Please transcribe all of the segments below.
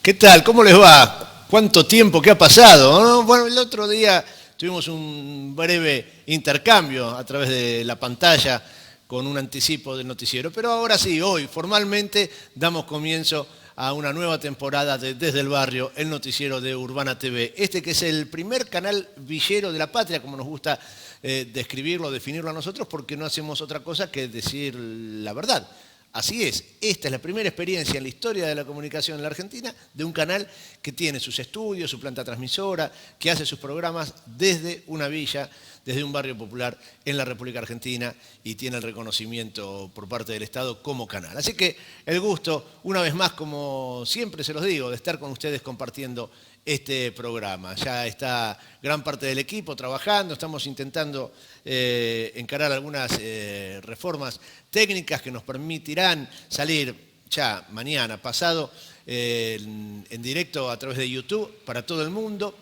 ¿Qué tal? ¿Cómo les va? ¿Cuánto tiempo que ha pasado, no? Bueno, el otro día tuvimos un breve intercambio a través de la pantalla con un anticipo del noticiero, pero ahora sí, hoy formalmente damos comienzo a una nueva temporada de Desde el Barrio, el noticiero de Urbana TV. Este que es el primer canal villero de la patria, como nos gusta describirlo, definirlo a nosotros, porque no hacemos otra cosa que decir la verdad. Así es, esta es la primera experiencia en la historia de la comunicación en la Argentina de un canal que tiene sus estudios, su planta transmisora, que hace sus programas desde una villa, desde un barrio popular en la República Argentina y tiene el reconocimiento por parte del Estado como canal. Así que el gusto, una vez más, como siempre se los digo, de estar con ustedes compartiendo este programa. Ya está gran parte del equipo trabajando, estamos intentando encarar algunas reformas técnicas que nos permitirán salir ya mañana, pasado, en directo a través de YouTube para todo el mundo,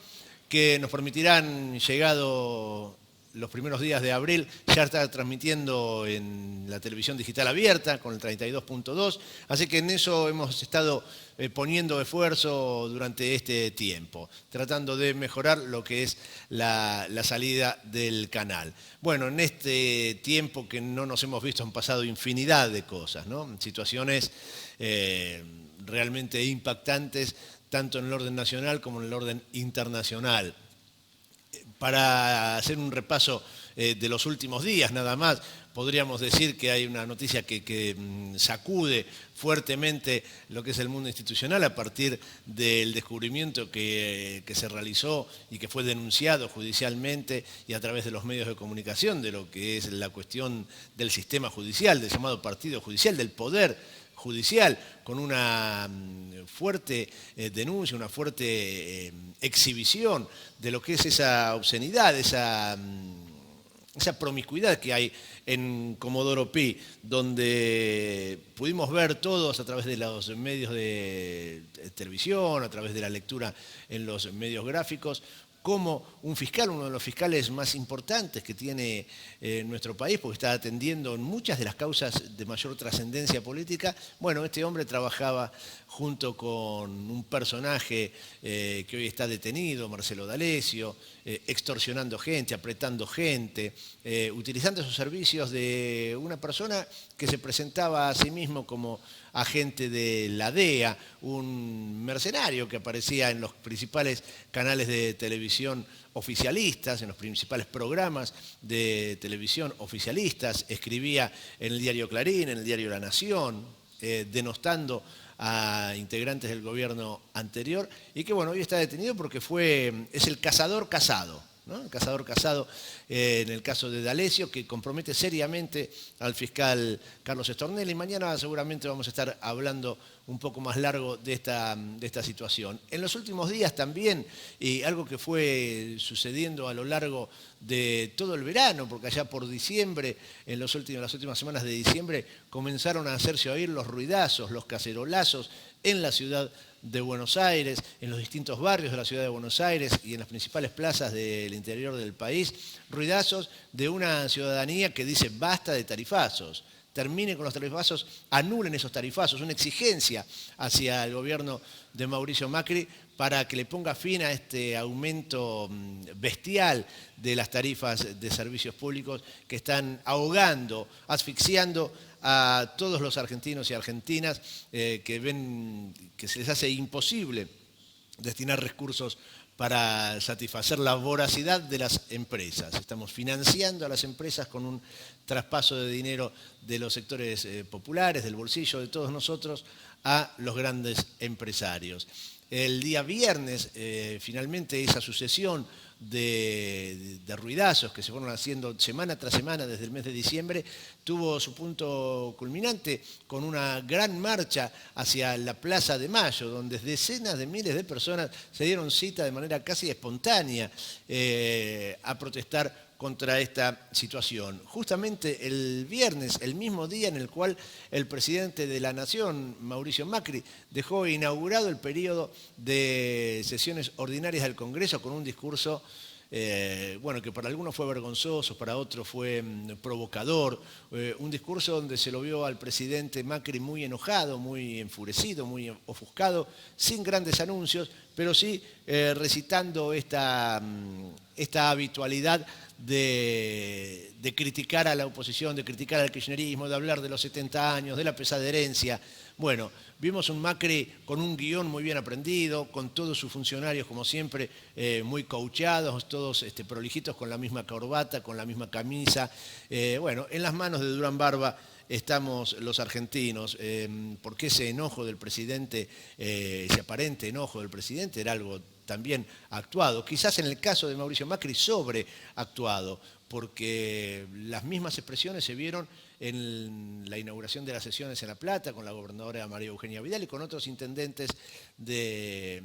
que nos permitirán, llegado los primeros días de abril, ya estar transmitiendo en la televisión digital abierta con el 32.2, así que en eso hemos estado poniendo esfuerzo durante este tiempo, tratando de mejorar lo que es la salida del canal. Bueno, en este tiempo que no nos hemos visto han pasado infinidad de cosas, ¿no? Situaciones realmente impactantes, tanto en el orden nacional como en el orden internacional. Para hacer un repaso de los últimos días nada más, podríamos decir que hay una noticia que sacude fuertemente lo que es el mundo institucional a partir del descubrimiento que se realizó y que fue denunciado judicialmente y a través de los medios de comunicación de lo que es la cuestión del sistema judicial, del llamado partido judicial, del poder judicial, con una fuerte denuncia, una fuerte exhibición de lo que es esa obscenidad, esa promiscuidad que hay en Comodoro Pi, donde pudimos ver todos a través de los medios de televisión, a través de la lectura en los medios gráficos, como un fiscal, uno de los fiscales más importantes que tiene nuestro país, porque está atendiendo en muchas de las causas de mayor trascendencia política. Bueno, este hombre trabajaba junto con un personaje que hoy está detenido, Marcelo D'Alessio, extorsionando gente, apretando gente, utilizando esos servicios de una persona que se presentaba a sí mismo como agente de la DEA, un mercenario que aparecía en los principales canales de televisión oficialistas, en los principales programas de televisión oficialistas, escribía en el diario Clarín, en el diario La Nación, denostando a integrantes del gobierno anterior y que bueno, hoy está detenido porque es el cazador casado, ¿no? El cazador casado en el caso de D'Alessio, que compromete seriamente al fiscal Carlos Stornelli. Mañana seguramente vamos a estar hablando un poco más largo de esta situación. En los últimos días también, y algo que fue sucediendo a lo largo de todo el verano, porque allá por diciembre, en las últimas semanas de diciembre, comenzaron a hacerse oír los ruidazos, los cacerolazos en la ciudad de Buenos Aires, en los distintos barrios de la ciudad de Buenos Aires y en las principales plazas del interior del país, ruidazos de una ciudadanía que dice basta de tarifazos, termine con los tarifazos, anulen esos tarifazos, una exigencia hacia el gobierno de Mauricio Macri para que le ponga fin a este aumento bestial de las tarifas de servicios públicos que están ahogando, asfixiando a todos los argentinos y argentinas que ven que se les hace imposible destinar recursos para satisfacer la voracidad de las empresas. Estamos financiando a las empresas con un traspaso de dinero de los sectores populares, del bolsillo de todos nosotros, a los grandes empresarios. El día viernes, finalmente, esa sucesión de ruidazos que se fueron haciendo semana tras semana desde el mes de diciembre, tuvo su punto culminante con una gran marcha hacia la Plaza de Mayo, donde decenas de miles de personas se dieron cita de manera casi espontánea a protestar contra esta situación. Justamente el viernes, el mismo día en el cual el presidente de la Nación, Mauricio Macri, dejó inaugurado el periodo de sesiones ordinarias del Congreso con un discurso bueno, que para algunos fue vergonzoso, para otros fue provocador, un discurso donde se lo vio al presidente Macri muy enojado, muy enfurecido, muy ofuscado, sin grandes anuncios, pero sí recitando esta habitualidad de criticar a la oposición, de criticar al kirchnerismo, de hablar de los 70 años, de la pesada herencia. Bueno, vimos un Macri con un guión muy bien aprendido, con todos sus funcionarios, como siempre, muy coacheados, todos prolijitos, con la misma corbata, con la misma camisa. Bueno, en las manos de Durán Barba estamos los argentinos, porque ese enojo del presidente, ese aparente enojo del presidente era algo también actuado, quizás en el caso de Mauricio Macri sobreactuado, porque las mismas expresiones se vieron en la inauguración de las sesiones en La Plata con la gobernadora María Eugenia Vidal y con otros intendentes del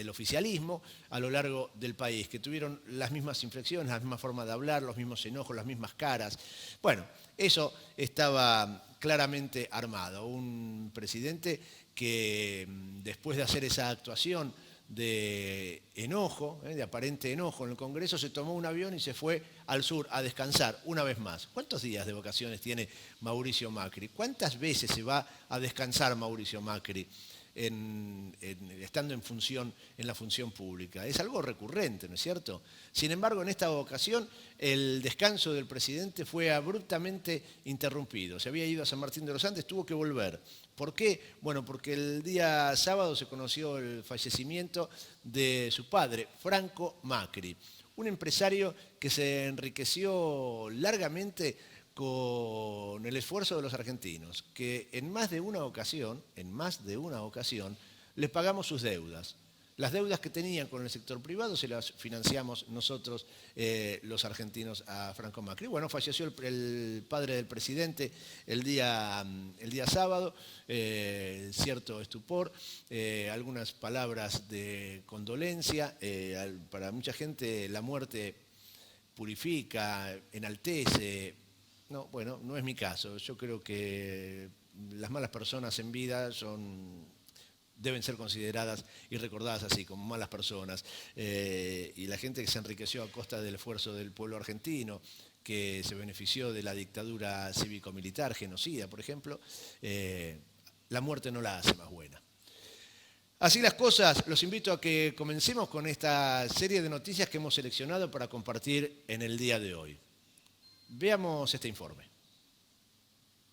oficialismo a lo largo del país, que tuvieron las mismas inflexiones, la misma forma de hablar, los mismos enojos, las mismas caras. Bueno, eso estaba claramente armado. Un presidente que después de hacer esa actuación de enojo, de aparente enojo en el Congreso, se tomó un avión y se fue al sur a descansar una vez más. ¿Cuántos días de vacaciones tiene Mauricio Macri? ¿Cuántas veces se va a descansar Mauricio Macri estando en la función pública? Es algo recurrente, ¿no es cierto? Sin embargo, en esta ocasión, el descanso del presidente fue abruptamente interrumpido. Se había ido a San Martín de los Andes, tuvo que volver. ¿Por qué? Bueno, porque el día sábado se conoció el fallecimiento de su padre, Franco Macri, un empresario que se enriqueció largamente con el esfuerzo de los argentinos, que en más de una ocasión, les pagamos sus deudas. Las deudas que tenían con el sector privado se las financiamos nosotros, los argentinos, a Franco Macri. Bueno, falleció el padre del presidente el día sábado, cierto estupor, algunas palabras de condolencia. Para mucha gente la muerte purifica, enaltece. No, bueno, no es mi caso. Yo creo que las malas personas en vida deben ser consideradas y recordadas así, como malas personas. Y la gente que se enriqueció a costa del esfuerzo del pueblo argentino, que se benefició de la dictadura cívico-militar, genocida, por ejemplo, la muerte no la hace más buena. Así las cosas, los invito a que comencemos con esta serie de noticias que hemos seleccionado para compartir en el día de hoy. Veamos este informe.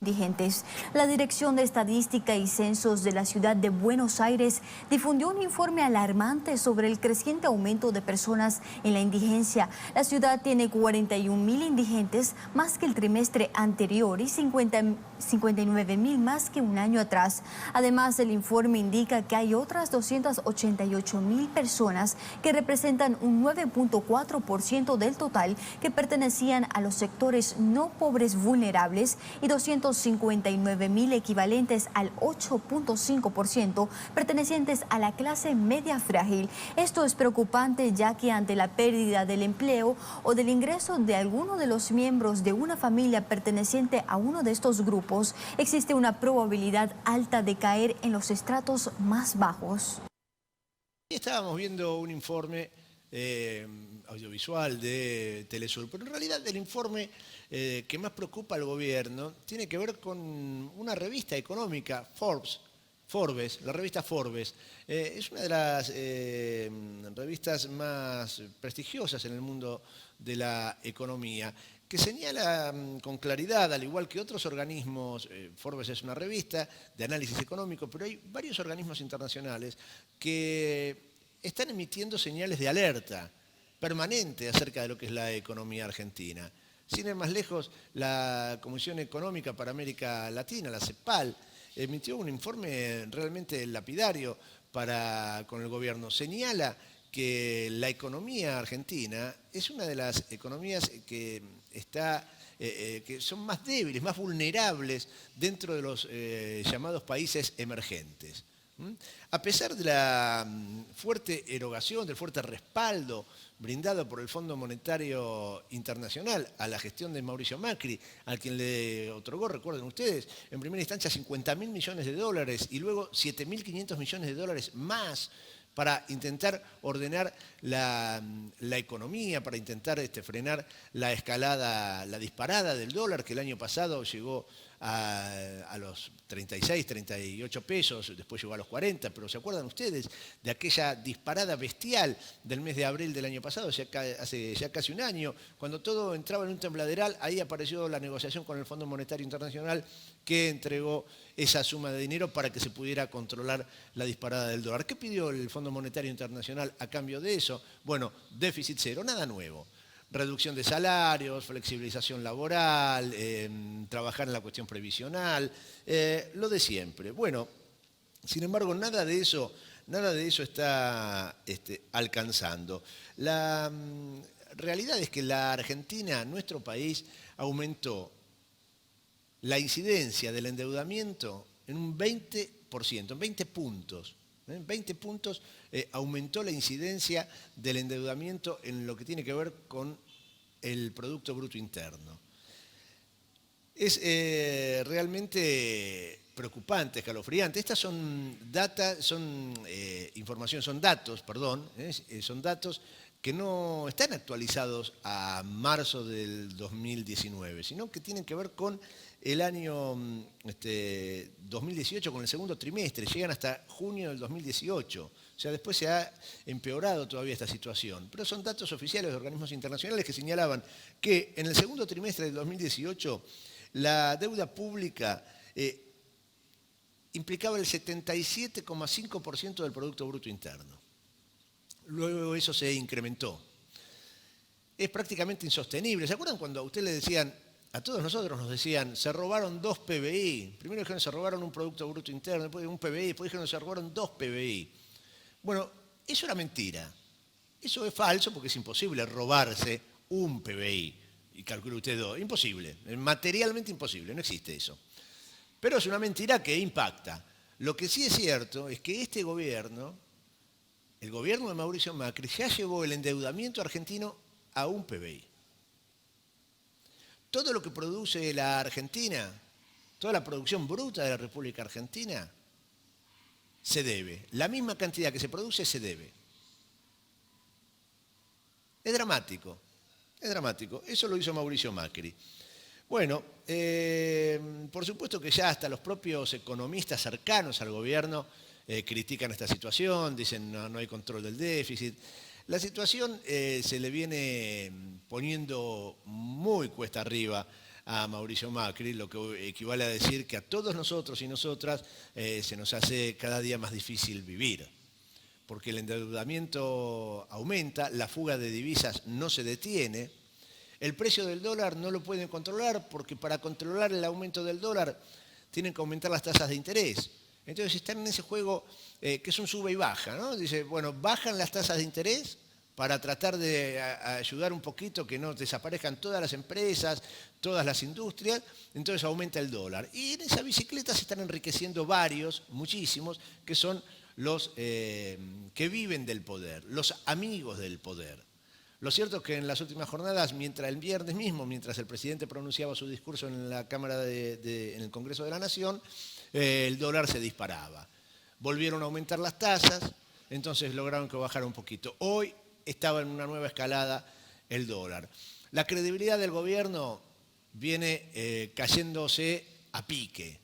Indigentes. La Dirección de Estadística y Censos de la Ciudad de Buenos Aires difundió un informe alarmante sobre el creciente aumento de personas en la indigencia. La ciudad tiene 41.000 indigentes, más que el trimestre anterior, y 59.000 más que un año atrás. Además, el informe indica que hay otras 288.000 personas que representan un 9.4% del total que pertenecían a los sectores no pobres vulnerables y 259.000 equivalentes al 8.5% pertenecientes a la clase media frágil. Esto es preocupante, ya que ante la pérdida del empleo o del ingreso de alguno de los miembros de una familia perteneciente a uno de estos grupos, existe una probabilidad alta de caer en los estratos más bajos. Estábamos viendo un informe audiovisual de Telesur, pero en realidad el informe que más preocupa al gobierno tiene que ver con una revista económica, Forbes, la revista Forbes. Es una de las revistas más prestigiosas en el mundo de la economía, que señala con claridad, al igual que otros organismos, Forbes es una revista de análisis económico, pero hay varios organismos internacionales que están emitiendo señales de alerta permanente acerca de lo que es la economía argentina. Sin ir más lejos, la Comisión Económica para América Latina, la CEPAL, emitió un informe realmente lapidario con el gobierno. Señala que la economía argentina es una de las economías que son más débiles, más vulnerables dentro de los llamados países emergentes. A pesar de la fuerte erogación, del fuerte respaldo brindado por el Fondo Monetario Internacional a la gestión de Mauricio Macri, al quien le otorgó, recuerden ustedes, en primera instancia 50.000 millones de dólares y luego 7.500 millones de dólares más para intentar ordenar la economía, para intentar frenar la escalada, la disparada del dólar, que el año pasado llegó a los 36, 38 pesos, después llegó a los 40, pero ¿se acuerdan ustedes de aquella disparada bestial del mes de abril del año pasado, hace ya casi un año, cuando todo entraba en un tembladeral? Ahí apareció la negociación con el Fondo Monetario Internacional, que entregó esa suma de dinero para que se pudiera controlar la disparada del dólar. ¿Qué pidió el Fondo Monetario Internacional a cambio de eso? Bueno, déficit cero, nada nuevo. Reducción de salarios, flexibilización laboral, trabajar en la cuestión previsional, lo de siempre. Bueno, sin embargo, nada de eso está alcanzando. La realidad es que la Argentina, nuestro país, aumentó la incidencia del endeudamiento en un 20%, en 20 puntos. En 20 puntos aumentó la incidencia del endeudamiento en lo que tiene que ver con el Producto Bruto Interno. Es realmente preocupante, escalofriante. Estas son datos que no están actualizados a marzo del 2019, sino que tienen que ver con el año 2018, con el segundo trimestre, llegan hasta junio del 2018. O sea, después se ha empeorado todavía esta situación. Pero son datos oficiales de organismos internacionales que señalaban que en el segundo trimestre del 2018 la deuda pública implicaba el 77,5% del Producto Bruto Interno. Luego eso se incrementó. Es prácticamente insostenible. ¿Se acuerdan cuando a usted le decían, a todos nosotros nos decían, se robaron 2 PBI? Primero dijeron se robaron un Producto Bruto Interno, después un PBI, después dijeron se robaron 2 PBI. Bueno, eso era mentira. Eso es falso porque es imposible robarse un PBI. Y calcule usted 2. Imposible. Materialmente imposible. No existe eso. Pero es una mentira que impacta. Lo que sí es cierto es que este gobierno, el gobierno de Mauricio Macri, ya llevó el endeudamiento argentino a un PBI. Todo lo que produce la Argentina, toda la producción bruta de la República Argentina, se debe. La misma cantidad que se produce se debe. Es dramático, es dramático. Eso lo hizo Mauricio Macri. Bueno, por supuesto que ya hasta los propios economistas cercanos al gobierno critican esta situación, dicen no hay control del déficit. La situación se le viene poniendo muy cuesta arriba a Mauricio Macri, lo que equivale a decir que a todos nosotros y nosotras se nos hace cada día más difícil vivir, porque el endeudamiento aumenta, la fuga de divisas no se detiene, el precio del dólar no lo pueden controlar porque para controlar el aumento del dólar tienen que aumentar las tasas de interés. Entonces están en ese juego que es un sube y baja, ¿no? Dice, bueno, bajan las tasas de interés para tratar de ayudar un poquito que no desaparezcan todas las empresas, todas las industrias, entonces aumenta el dólar. Y en esa bicicleta se están enriqueciendo varios, muchísimos, que son los que viven del poder, los amigos del poder. Lo cierto es que en las últimas jornadas, el viernes mismo, mientras el presidente pronunciaba su discurso en la Cámara en el Congreso de la Nación, el dólar se disparaba. Volvieron a aumentar las tasas, entonces lograron que bajara un poquito. Hoy estaba en una nueva escalada el dólar. La credibilidad del gobierno viene cayéndose a pique.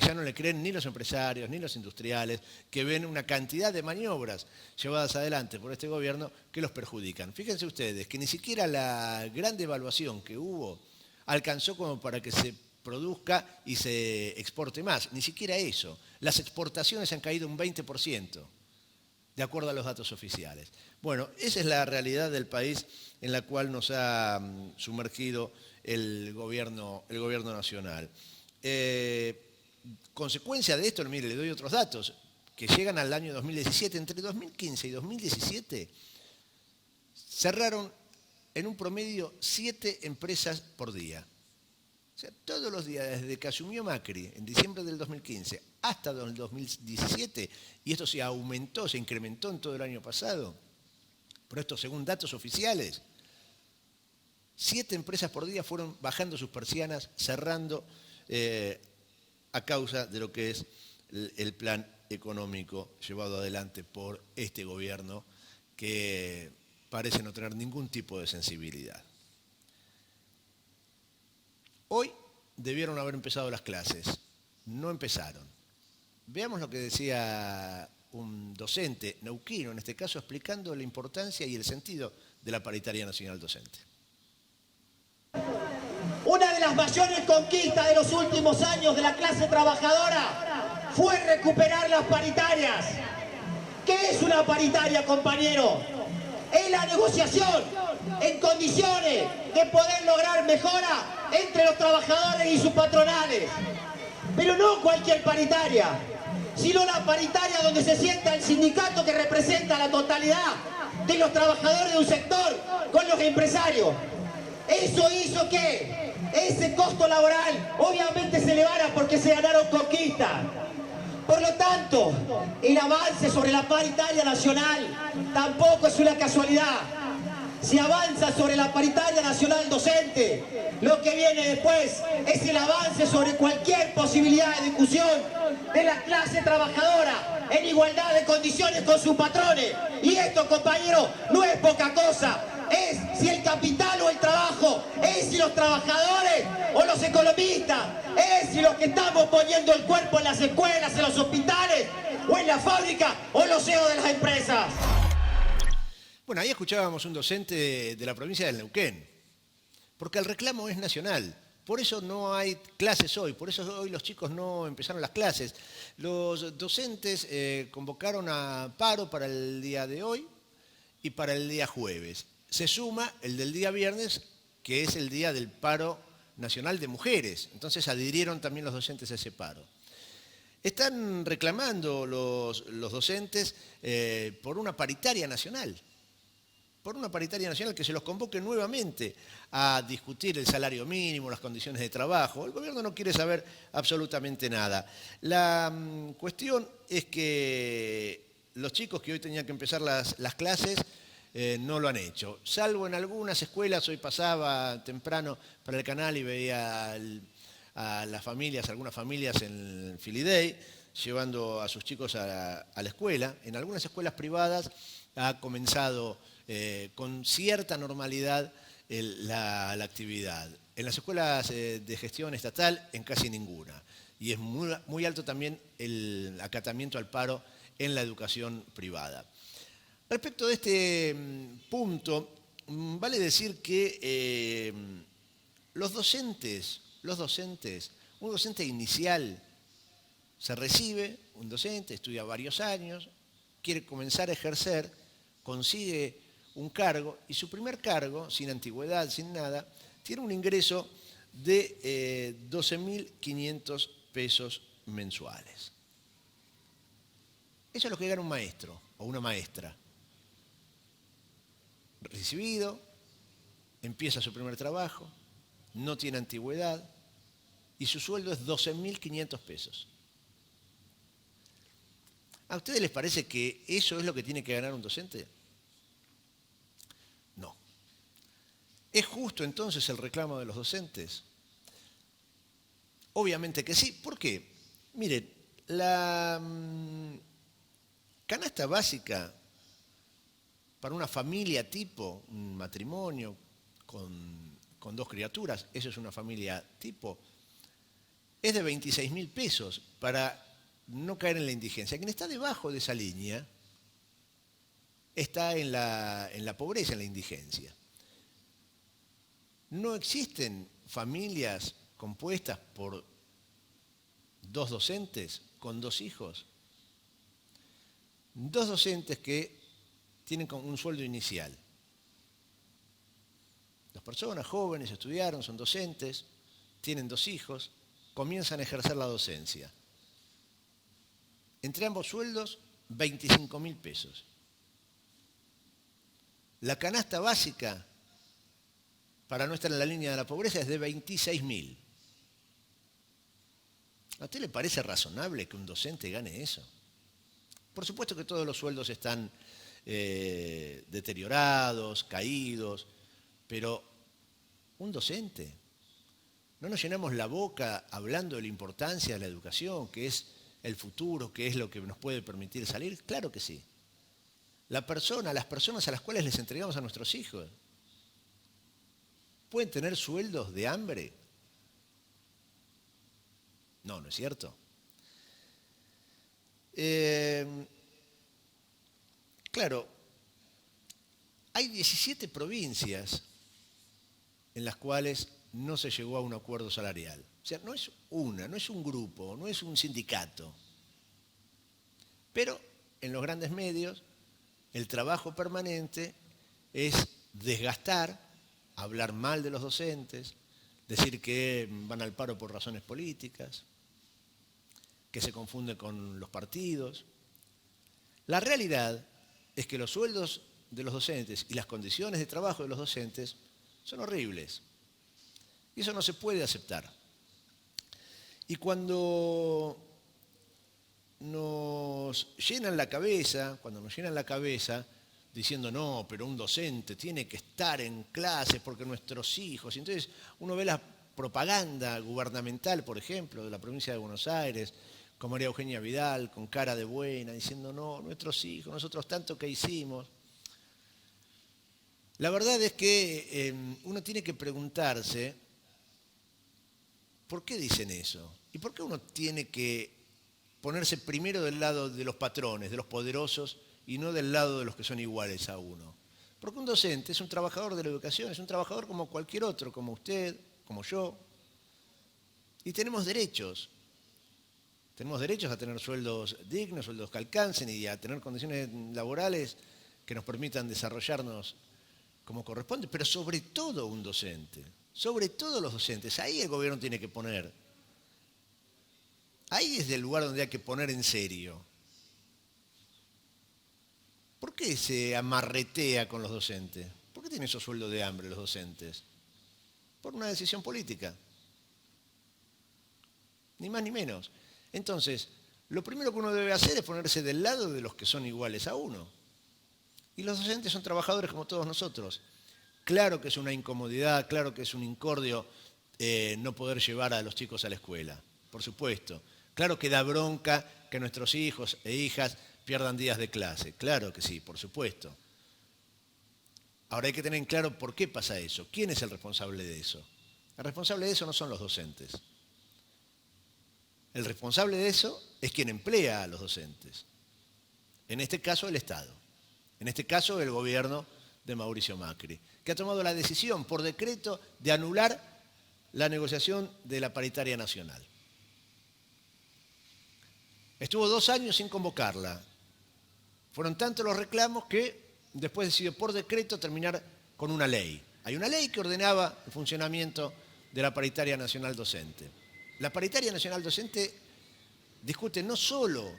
Ya no le creen ni los empresarios ni los industriales, que ven una cantidad de maniobras llevadas adelante por este gobierno que los perjudican. Fíjense ustedes que ni siquiera la gran devaluación que hubo alcanzó como para que se produzca y se exporte más. Ni siquiera eso. Las exportaciones han caído un 20%, de acuerdo a los datos oficiales. Bueno, esa es la realidad del país en la cual nos ha sumergido el gobierno nacional. Consecuencia de esto, mire, le doy otros datos, que llegan al año 2017. Entre 2015 y 2017 cerraron en un promedio 7 empresas por día. O sea, todos los días, desde que asumió Macri, en diciembre del 2015, hasta el 2017, y esto se aumentó, se incrementó en todo el año pasado, pero esto según datos oficiales, 7 empresas por día fueron bajando sus persianas, cerrando a causa de lo que es el plan económico llevado adelante por este gobierno que parece no tener ningún tipo de sensibilidad. Hoy debieron haber empezado las clases, no empezaron. Veamos lo que decía un docente neuquino, en este caso, explicando la importancia y el sentido de la paritaria nacional docente. Una de las mayores conquistas de los últimos años de la clase trabajadora fue recuperar las paritarias. ¿Qué es una paritaria, compañero? Es la negociación en condiciones de poder lograr mejora entre los trabajadores y sus patronales. Pero no cualquier paritaria, sino la paritaria donde se sienta el sindicato que representa la totalidad de los trabajadores de un sector con los empresarios. Eso hizo que ese costo laboral obviamente se elevara porque se ganaron conquistas. Por lo tanto, el avance sobre la paritaria nacional tampoco es una casualidad. Si avanza sobre la paritaria nacional docente, lo que viene después es el avance sobre cualquier posibilidad de discusión de la clase trabajadora en igualdad de condiciones con sus patrones. Y esto, compañero, no es poca cosa. Es si el capital o el trabajo, es si los trabajadores o los economistas, es si los que estamos poniendo el cuerpo en las escuelas, en los hospitales o en la fábrica o los CEOs de las empresas. Bueno, ahí escuchábamos un docente de la provincia del Neuquén, porque el reclamo es nacional. Por eso no hay clases hoy, por eso hoy los chicos no empezaron las clases. Los docentes convocaron a paro para el día de hoy y para el día jueves. Se suma el del día viernes, que es el día del paro nacional de mujeres. Entonces adhirieron también los docentes a ese paro. Están reclamando los docentes por una paritaria nacional. Por una paritaria nacional que se los convoque nuevamente a discutir el salario mínimo, las condiciones de trabajo. El gobierno no quiere saber absolutamente nada. La cuestión es que los chicos que hoy tenían que empezar las clases no lo han hecho, salvo en algunas escuelas. Hoy pasaba temprano para el canal y veía a las familias, algunas familias en el Filiday, llevando a sus chicos a la escuela. En algunas escuelas privadas ha comenzado con cierta normalidad la actividad. En las escuelas de gestión estatal, en casi ninguna. Y es muy alto también el acatamiento al paro en la educación privada. Respecto de este punto, vale decir que los docentes, un docente inicial se recibe, un docente estudia varios años, quiere comenzar a ejercer, consigue un cargo y su primer cargo, sin antigüedad, sin nada, tiene un ingreso de 12.500 pesos mensuales. Eso es lo que gana un maestro o una maestra. Recibido, empieza su primer trabajo, no tiene antigüedad y su sueldo es 12.500 pesos. ¿A ustedes les parece que eso es lo que tiene que ganar un docente? No. ¿Es justo entonces el reclamo de los docentes? Obviamente que sí. ¿Por qué? Miren, la canasta básica para una familia tipo, un matrimonio con dos criaturas, eso es una familia tipo, es de 26.000 pesos para no caer en la indigencia. Quien está debajo de esa línea está en la pobreza, en la indigencia. No existen familias compuestas por dos docentes con dos hijos. Dos docentes que tienen un sueldo inicial. Dos personas jóvenes estudiaron, son docentes, tienen dos hijos, comienzan a ejercer la docencia. Entre ambos sueldos, 25.000 pesos. La canasta básica, para no estar en la línea de la pobreza, es de 26.000. ¿A usted le parece razonable que un docente gane eso? Por supuesto que todos los sueldos están deteriorados, caídos, pero un docente, no nos llenamos la boca hablando de la importancia de la educación, que es el futuro, qué es lo que nos puede permitir salir? Claro que sí. Las personas a las cuales les entregamos a nuestros hijos, ¿pueden tener sueldos de hambre? No, ¿no es cierto? Claro, hay 17 provincias en las cuales no se llegó a un acuerdo salarial. O sea, no es no es un grupo, no es un sindicato. Pero en los grandes medios, el trabajo permanente es desgastar, hablar mal de los docentes, decir que van al paro por razones políticas, que se confunde con los partidos. La realidad es que los sueldos de los docentes y las condiciones de trabajo de los docentes son horribles. Y eso no se puede aceptar. Y cuando nos llenan la cabeza, diciendo no, pero un docente tiene que estar en clase porque nuestros hijos. Y entonces uno ve la propaganda gubernamental, por ejemplo, de la provincia de Buenos Aires, con María Eugenia Vidal, con cara de buena, diciendo no, nuestros hijos, nosotros tanto que hicimos. La verdad es que uno tiene que preguntarse ¿por qué dicen eso? ¿Y por qué uno tiene que ponerse primero del lado de los patrones, de los poderosos, y no del lado de los que son iguales a uno? Porque un docente es un trabajador de la educación, es un trabajador como cualquier otro, como usted, como yo. Y tenemos derechos. Tenemos derechos a tener sueldos dignos, sueldos que alcancen y a tener condiciones laborales que nos permitan desarrollarnos como corresponde, pero sobre todo un docente, sobre todo los docentes. Ahí el gobierno tiene que poner. Ahí es el lugar donde hay que poner en serio. ¿Por qué se amarretea con los docentes? ¿Por qué tienen esos sueldos de hambre los docentes? Por una decisión política. Ni más ni menos. Entonces, lo primero que uno debe hacer es ponerse del lado de los que son iguales a uno. Y los docentes son trabajadores como todos nosotros. Claro que es una incomodidad, claro que es un incordio no poder llevar a los chicos a la escuela, por supuesto. Claro que da bronca que nuestros hijos e hijas pierdan días de clase, claro que sí, por supuesto. Ahora hay que tener en claro por qué pasa eso, quién es el responsable de eso. El responsable de eso no son los docentes. El responsable de eso es quien emplea a los docentes. En este caso, el Estado. En este caso, el gobierno de Mauricio Macri, que ha tomado la decisión por decreto de anular la negociación de la paritaria nacional. Estuvo 2 años sin convocarla. Fueron tantos los reclamos que después decidió por decreto terminar con una ley. Hay una ley que ordenaba el funcionamiento de la paritaria nacional docente. La paritaria nacional docente discute no solo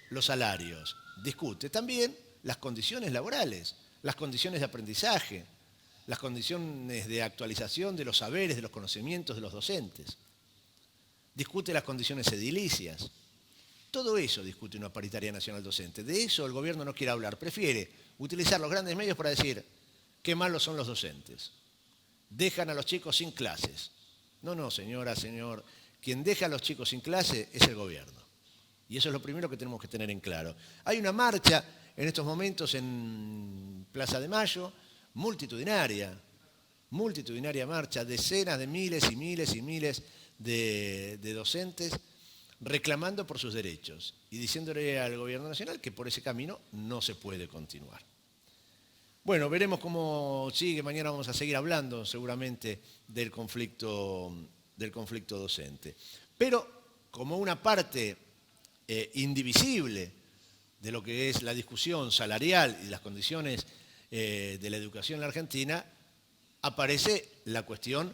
los salarios, discute también las condiciones laborales, las condiciones de aprendizaje, las condiciones de actualización de los saberes, de los conocimientos de los docentes. Discute las condiciones edilicias. Todo eso discute una paritaria nacional docente. De eso el gobierno no quiere hablar. Prefiere utilizar los grandes medios para decir qué malos son los docentes. Dejan a los chicos sin clases. No, señora, señor. Quien deja a los chicos sin clase es el gobierno. Y eso es lo primero que tenemos que tener en claro. Hay una marcha en estos momentos en Plaza de Mayo, multitudinaria marcha, decenas de miles y miles y miles de docentes reclamando por sus derechos y diciéndole al gobierno nacional que por ese camino no se puede continuar. Bueno, veremos cómo sigue. Mañana vamos a seguir hablando seguramente del conflicto docente. Pero como una parte indivisible de lo que es la discusión salarial y las condiciones de la educación en la Argentina, aparece la cuestión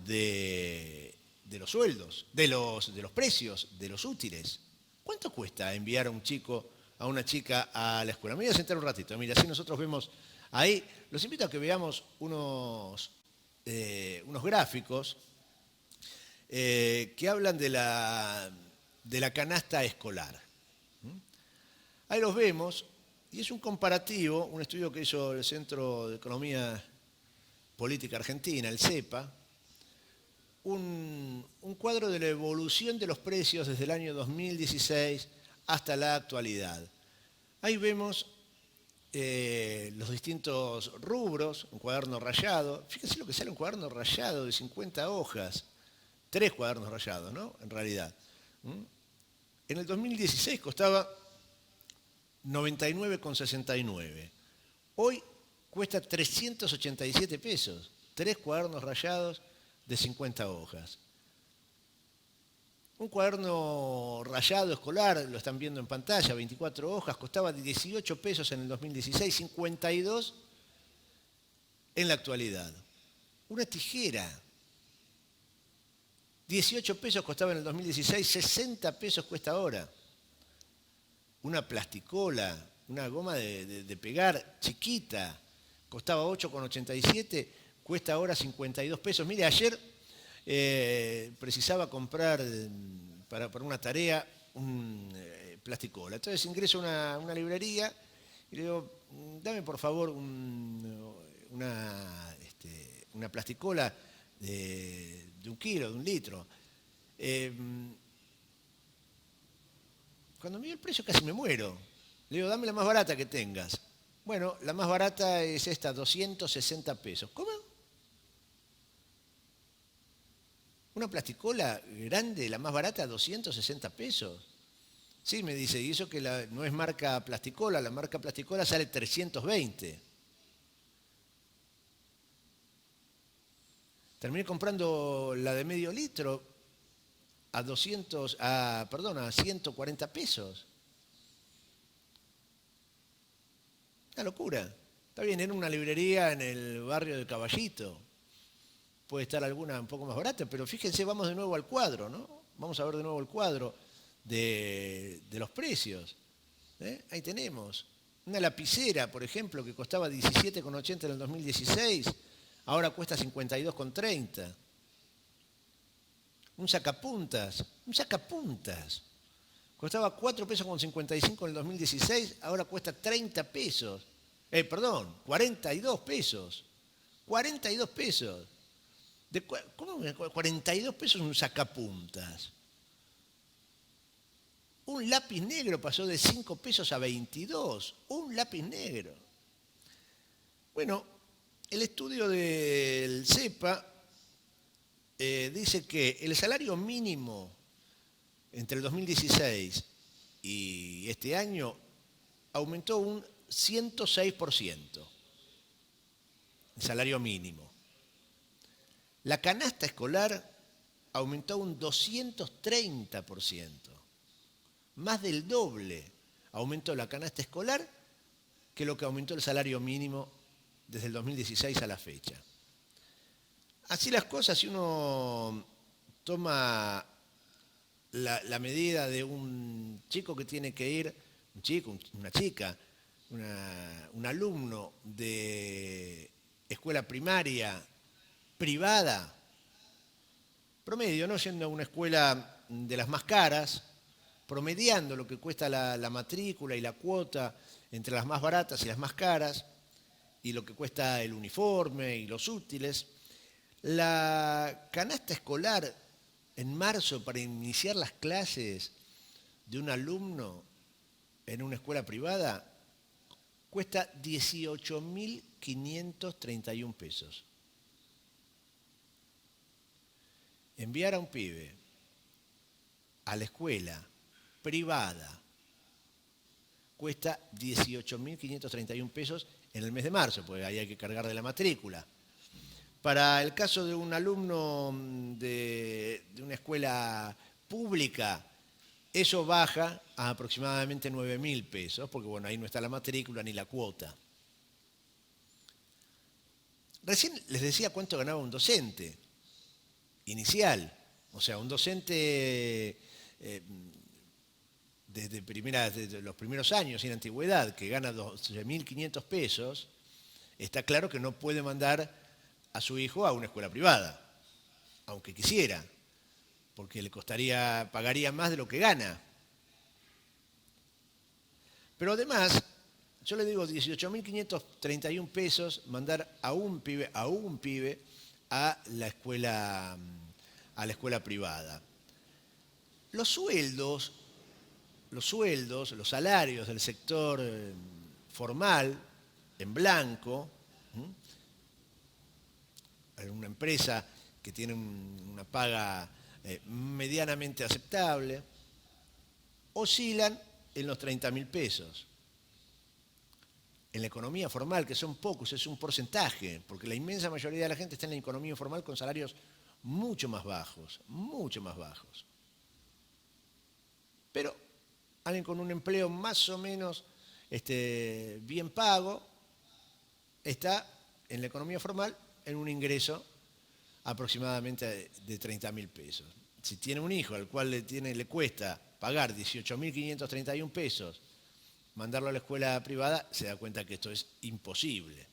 de los sueldos, de los precios, de los útiles. ¿Cuánto cuesta enviar a un chico, a una chica a la escuela? Me voy a sentar un ratito. Mira, así nosotros vemos ahí. Los invito a que veamos unos gráficos que hablan de la canasta escolar. Ahí los vemos, y es un comparativo, un estudio que hizo el Centro de Economía Política Argentina, el CEPA, un cuadro de la evolución de los precios desde el año 2016 hasta la actualidad. Ahí vemos los distintos rubros, un cuaderno rayado. Fíjense lo que sale un cuaderno rayado de 50 hojas. 3 cuadernos rayados, ¿no? En realidad. En el 2016 costaba 99,69. Hoy cuesta 387 pesos. 3 cuadernos rayados de 50 hojas. Un cuaderno rayado escolar, lo están viendo en pantalla, 24 hojas, costaba 18 pesos en el 2016, 52 en la actualidad. Una tijera, 18 pesos costaba en el 2016, 60 pesos cuesta ahora. Una plasticola, una goma de pegar chiquita, costaba 8,87, cuesta ahora 52 pesos. Mire, ayer precisaba comprar para una tarea un plasticola. Entonces ingreso a una librería y le digo, dame por favor una plasticola de 1 kilo, de 1 litro. Cuando me dio el precio casi me muero. Le digo, dame la más barata que tengas. Bueno, la más barata es esta, 260 pesos. ¿Cómo? Una plasticola grande, la más barata, 260 pesos. Sí, me dice, y eso que no es marca plasticola, la marca plasticola sale 320. Terminé comprando la de medio litro a 140 pesos. Una locura. Está bien, era una librería en el barrio de Caballito. Puede estar alguna un poco más barata, pero fíjense, vamos de nuevo al cuadro, ¿no? Vamos a ver de nuevo el cuadro de los precios. Ahí tenemos. Una lapicera, por ejemplo, que costaba 17,80 en el 2016, ahora cuesta 52,30. Un sacapuntas, costaba 4 pesos con 55 en el 2016, ahora cuesta 30 pesos. 42 pesos. 42 pesos. ¿Cómo 42 pesos un sacapuntas? Un lápiz negro pasó de 5 pesos a 22. Un lápiz negro. Bueno, el estudio del CEPA dice que el salario mínimo entre el 2016 y este año aumentó un 106%. El salario mínimo. La canasta escolar aumentó un 230%. Más del doble aumentó la canasta escolar que lo que aumentó el salario mínimo desde el 2016 a la fecha. Así las cosas, si uno toma la medida de un chico que tiene que ir, un chico, una chica, un alumno de escuela primaria privada, promedio, no yendo a una escuela de las más caras, promediando lo que cuesta la matrícula y la cuota entre las más baratas y las más caras, y lo que cuesta el uniforme y los útiles, la canasta escolar en marzo para iniciar las clases de un alumno en una escuela privada cuesta 18.531 pesos. Enviar a un pibe a la escuela privada cuesta 18.531 pesos en el mes de marzo, porque ahí hay que cargar de la matrícula. Para el caso de un alumno de una escuela pública, eso baja a aproximadamente 9.000 pesos, porque bueno, ahí no está la matrícula ni la cuota. Recién les decía cuánto ganaba un docente inicial, o sea, un docente desde los primeros años, sin antigüedad, que gana 12.500 pesos, está claro que no puede mandar a su hijo a una escuela privada, aunque quisiera, porque le pagaría más de lo que gana. Pero además, yo le digo 18.531 pesos mandar a un pibe a la escuela a la escuela privada. Los sueldos, los salarios del sector formal, en blanco, una empresa que tiene una paga medianamente aceptable, oscilan en los 30.000 pesos. En la economía formal, que son pocos, es un porcentaje, porque la inmensa mayoría de la gente está en la economía informal con salarios mucho más bajos, mucho más bajos. Pero alguien con un empleo más o menos bien pago está en la economía formal en un ingreso aproximadamente de 30.000 pesos. Si tiene un hijo al cual le cuesta pagar 18.531 pesos, mandarlo a la escuela privada, se da cuenta que esto es imposible.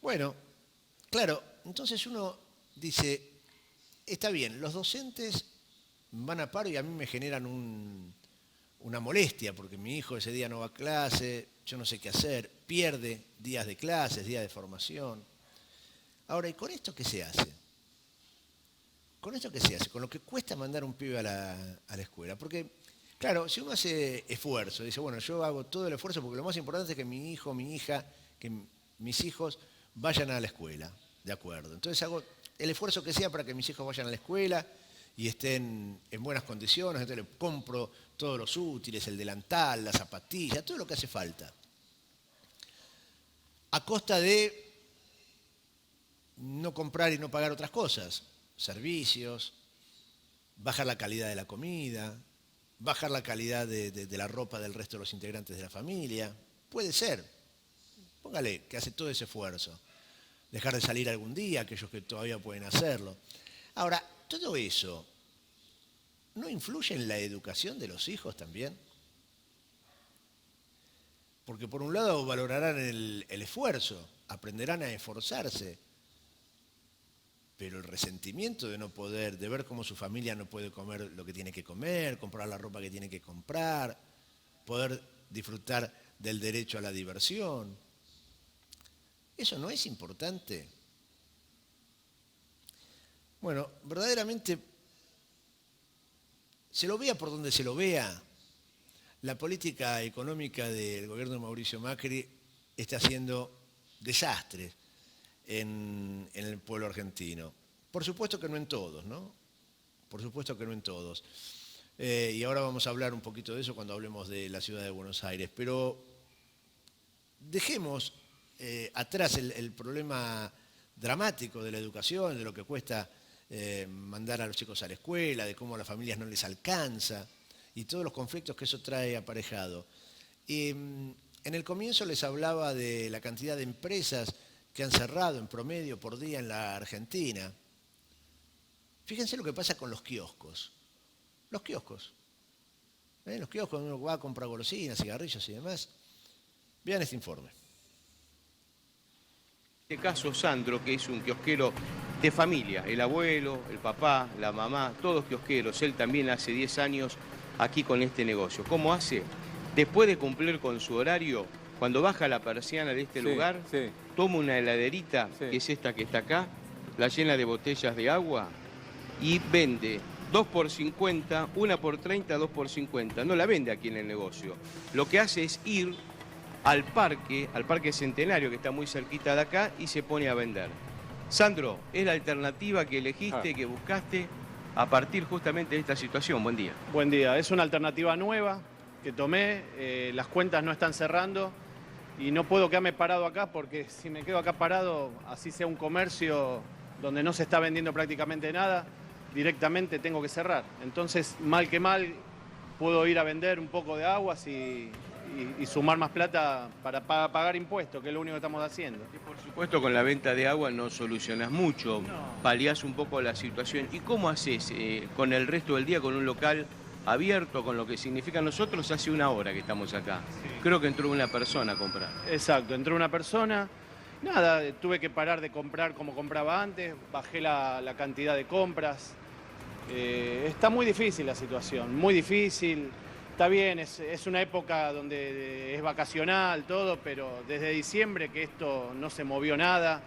Bueno, claro, entonces uno dice, está bien, los docentes van a paro y a mí me generan una molestia, porque mi hijo ese día no va a clase, yo no sé qué hacer, pierde días de clases, días de formación. Ahora, ¿y con esto qué se hace? ¿Con esto qué se hace? Con lo que cuesta mandar un pibe a la escuela. Porque, claro, si uno hace esfuerzo, dice, bueno, yo hago todo el esfuerzo porque lo más importante es que mi hijo, mi hija, que mis hijos vayan a la escuela, ¿de acuerdo? Entonces hago el esfuerzo que sea para que mis hijos vayan a la escuela y estén en buenas condiciones, entonces le compro todos los útiles, el delantal, las zapatillas, todo lo que hace falta. A costa de no comprar y no pagar otras cosas, servicios, bajar la calidad de la comida, bajar la calidad de la ropa del resto de los integrantes de la familia. Puede ser. Póngale que hace todo ese esfuerzo. Dejar de salir algún día, aquellos que todavía pueden hacerlo. Ahora, todo eso, ¿no influye en la educación de los hijos también? Porque por un lado valorarán el esfuerzo, aprenderán a esforzarse, pero el resentimiento de no poder, de ver cómo su familia no puede comer lo que tiene que comer, comprar la ropa que tiene que comprar, poder disfrutar del derecho a la diversión. ¿Eso no es importante? Bueno, verdaderamente, se lo vea por donde se lo vea, la política económica del gobierno de Mauricio Macri está haciendo desastres en el pueblo argentino. Por supuesto que no en todos, ¿no? Por supuesto que no en todos. Y ahora vamos a hablar un poquito de eso cuando hablemos de la ciudad de Buenos Aires. Pero dejemos atrás el problema dramático de la educación, de lo que cuesta mandar a los chicos a la escuela, de cómo a las familias no les alcanza y todos los conflictos que eso trae aparejado. En el comienzo les hablaba de la cantidad de empresas que han cerrado en promedio por día en la Argentina. Fíjense lo que pasa con los kioscos. Los kioscos. Los kioscos donde uno va a comprar golosinas, cigarrillos y demás. Vean este informe. En este caso, Sandro, que es un kiosquero de familia, el abuelo, el papá, la mamá, todos kiosqueros. Él también hace 10 años aquí con este negocio. ¿Cómo hace? Después de cumplir con su horario, cuando baja la persiana de este lugar, toma una heladerita, que es esta que está acá, la llena de botellas de agua y vende 2 por 50, 1 por 30, 2 por 50. No la vende aquí en el negocio. Lo que hace es ir al parque Centenario, que está muy cerquita de acá, y se pone a vender. Sandro, es la alternativa que elegiste, que buscaste a partir justamente de esta situación. Buen día. Buen día. Es una alternativa nueva que tomé. Las cuentas no están cerrando y no puedo quedarme parado acá porque si me quedo acá parado, así sea un comercio donde no se está vendiendo prácticamente nada, directamente tengo que cerrar. Entonces, mal que mal, puedo ir a vender un poco de aguas y sumar más plata para pagar impuestos, que es lo único que estamos haciendo. Y por supuesto, con la venta de agua no solucionas mucho, paliás un poco la situación. ¿Y cómo haces con el resto del día, con un local abierto, con lo que significa? Nosotros hace 1 hora que estamos acá. Sí. Creo que entró una persona a comprar. Exacto, entró una persona. Nada, tuve que parar de comprar como compraba antes, bajé la cantidad de compras. Está muy difícil la situación, muy difícil. Está bien, es una época donde es vacacional todo, pero desde diciembre que esto no se movió nada.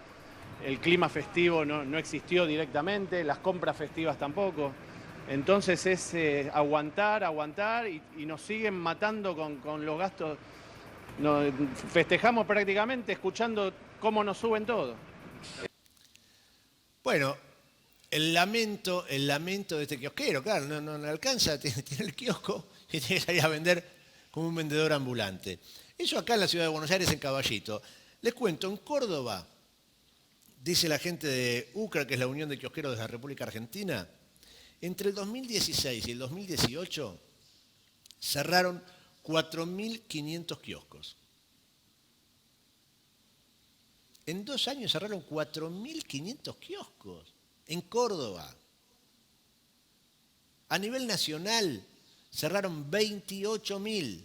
el clima festivo no existió directamente, las compras festivas tampoco. Entonces es aguantar y nos siguen matando con los gastos. Festejamos prácticamente escuchando cómo nos suben todo. Bueno, el lamento de este kiosquero, claro, no le alcanza, tiene el kiosco y tiene que salir a vender como un vendedor ambulante. Eso acá en la ciudad de Buenos Aires, en Caballito. Les cuento, en Córdoba, dice la gente de UCRA, que es la Unión de Kiosqueros de la República Argentina, entre el 2016 y el 2018 cerraron 4.500 kioscos. En 2 años cerraron 4.500 kioscos en Córdoba. A nivel nacional cerraron 28.000.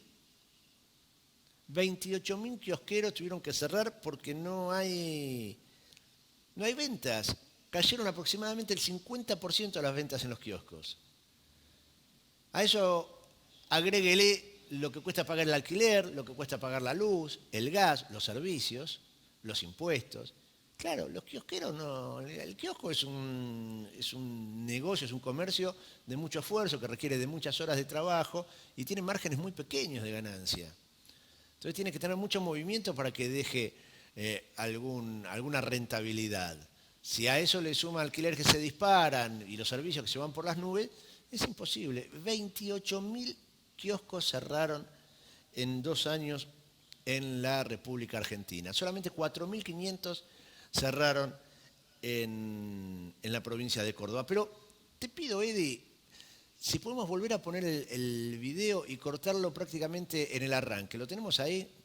28.000 kiosqueros tuvieron que cerrar porque no hay ventas. Cayeron aproximadamente el 50% de las ventas en los kioscos. A eso agréguele lo que cuesta pagar el alquiler, lo que cuesta pagar la luz, el gas, los servicios, los impuestos. Claro, los kiosqueros no. El kiosco es un negocio, es un comercio de mucho esfuerzo, que requiere de muchas horas de trabajo y tiene márgenes muy pequeños de ganancia. Entonces tiene que tener mucho movimiento para que deje alguna rentabilidad. Si a eso le suma alquiler que se disparan y los servicios que se van por las nubes, es imposible. 28.000 kioscos cerraron en 2 años en la República Argentina. Solamente 4.500 cerraron en la provincia de Córdoba. Pero te pido, Eddie, si podemos volver a poner el video y cortarlo prácticamente en el arranque. ¿Lo tenemos ahí?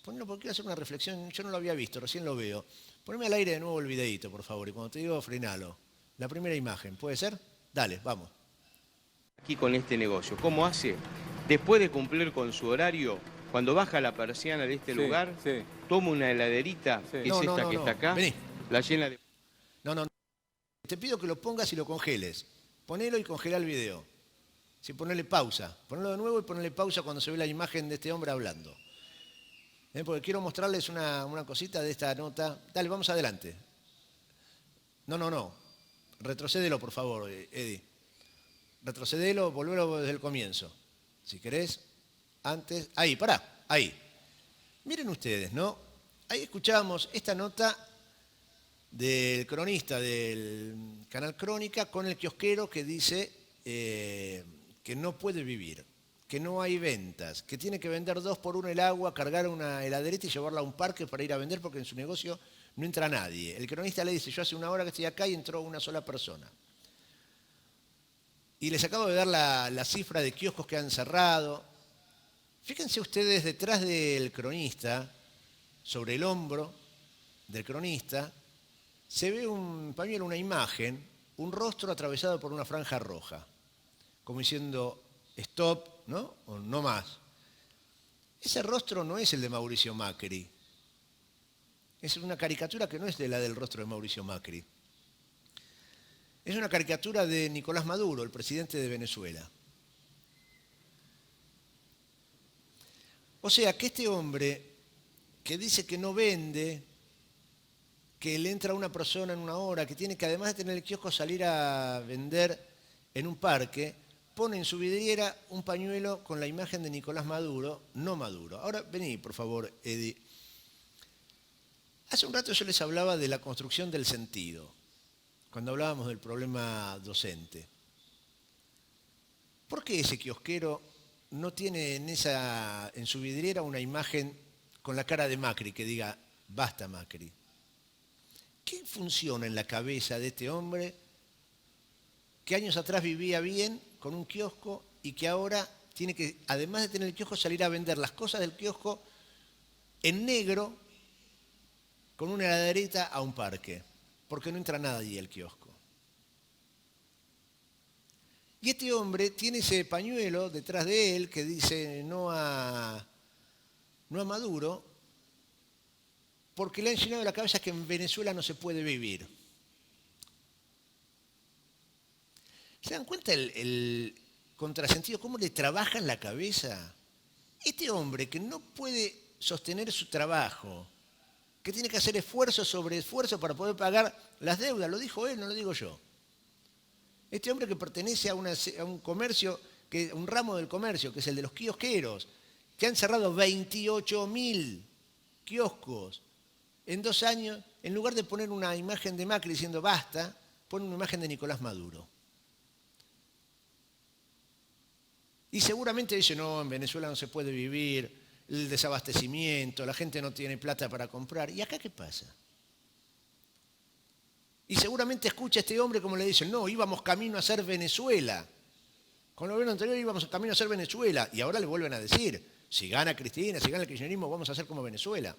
Ponlo porque quiero hacer una reflexión. Yo no lo había visto, recién lo veo. Poneme al aire de nuevo el videíto, por favor. Y cuando te digo, frenalo. La primera imagen, ¿puede ser? Dale, vamos. Aquí con este negocio, ¿cómo hace? Después de cumplir con su horario, cuando baja la persiana de este lugar, toma una heladerita, que es esta que está acá, vení. la llena de... No. Te pido que lo pongas y lo congeles. Ponelo y congela el video. Sí, ponele pausa. Ponelo de nuevo y ponele pausa cuando se ve la imagen de este hombre hablando. Porque quiero mostrarles una cosita de esta nota. Dale, vamos adelante. No. Retrocédelo, por favor, Eddie. Retrocédelo, volvelo desde el comienzo. Si querés, antes. Ahí, pará, ahí. Miren ustedes, ¿no? Ahí escuchábamos esta nota del cronista del canal Crónica con el kiosquero que dice que no puede vivir, que no hay ventas, que tiene que vender 2 por 1 el agua, cargar una heladerita y llevarla a un parque para ir a vender porque en su negocio no entra nadie. El cronista le dice, yo hace 1 hora que estoy acá y entró una sola persona. Y les acabo de dar la cifra de kioscos que han cerrado. Fíjense ustedes detrás del cronista, sobre el hombro del cronista, se ve un pañuelo, una imagen, un rostro atravesado por una franja roja, como diciendo stop, ¿no? O no más. Ese rostro no es el de Mauricio Macri. Es una caricatura que no es de la del rostro de Mauricio Macri. Es una caricatura de Nicolás Maduro, el presidente de Venezuela. O sea, que este hombre que dice que no vende, que le entra una persona en 1 hora, que tiene que además de tener el kiosco salir a vender en un parque, pone en su vidriera un pañuelo con la imagen de Nicolás Maduro, no Maduro. Ahora, vení, por favor, Eddie. Hace un rato yo les hablaba de la construcción del sentido, cuando hablábamos del problema docente. ¿Por qué ese kiosquero no tiene en su vidriera una imagen con la cara de Macri que diga, basta Macri? ¿Qué funciona en la cabeza de este hombre que años atrás vivía bien con un kiosco y que ahora tiene que, además de tener el kiosco, salir a vender las cosas del kiosco en negro con una heladerita a un parque? Porque no entra nadie al kiosco. Y este hombre tiene ese pañuelo detrás de él que dice no a Maduro, porque le han llenado la cabeza que en Venezuela no se puede vivir. ¿Se dan cuenta el contrasentido? ¿Cómo le trabaja en la cabeza? Este hombre que no puede sostener su trabajo que tiene que hacer esfuerzo sobre esfuerzo para poder pagar las deudas. Lo dijo él, no lo digo yo. Este hombre que pertenece a un comercio, un ramo del comercio, que es el de los kiosqueros, que han cerrado 28.000 kioscos en 2 años, en lugar de poner una imagen de Macri diciendo basta, pone una imagen de Nicolás Maduro. Y seguramente dice, no, en Venezuela no se puede vivir, el desabastecimiento, la gente no tiene plata para comprar. ¿Y acá qué pasa? Y seguramente escucha a este hombre como le dicen, no, íbamos camino a ser Venezuela. Con el gobierno anterior íbamos camino a ser Venezuela. Y ahora le vuelven a decir, si gana Cristina, si gana el kirchnerismo, vamos a hacer como Venezuela.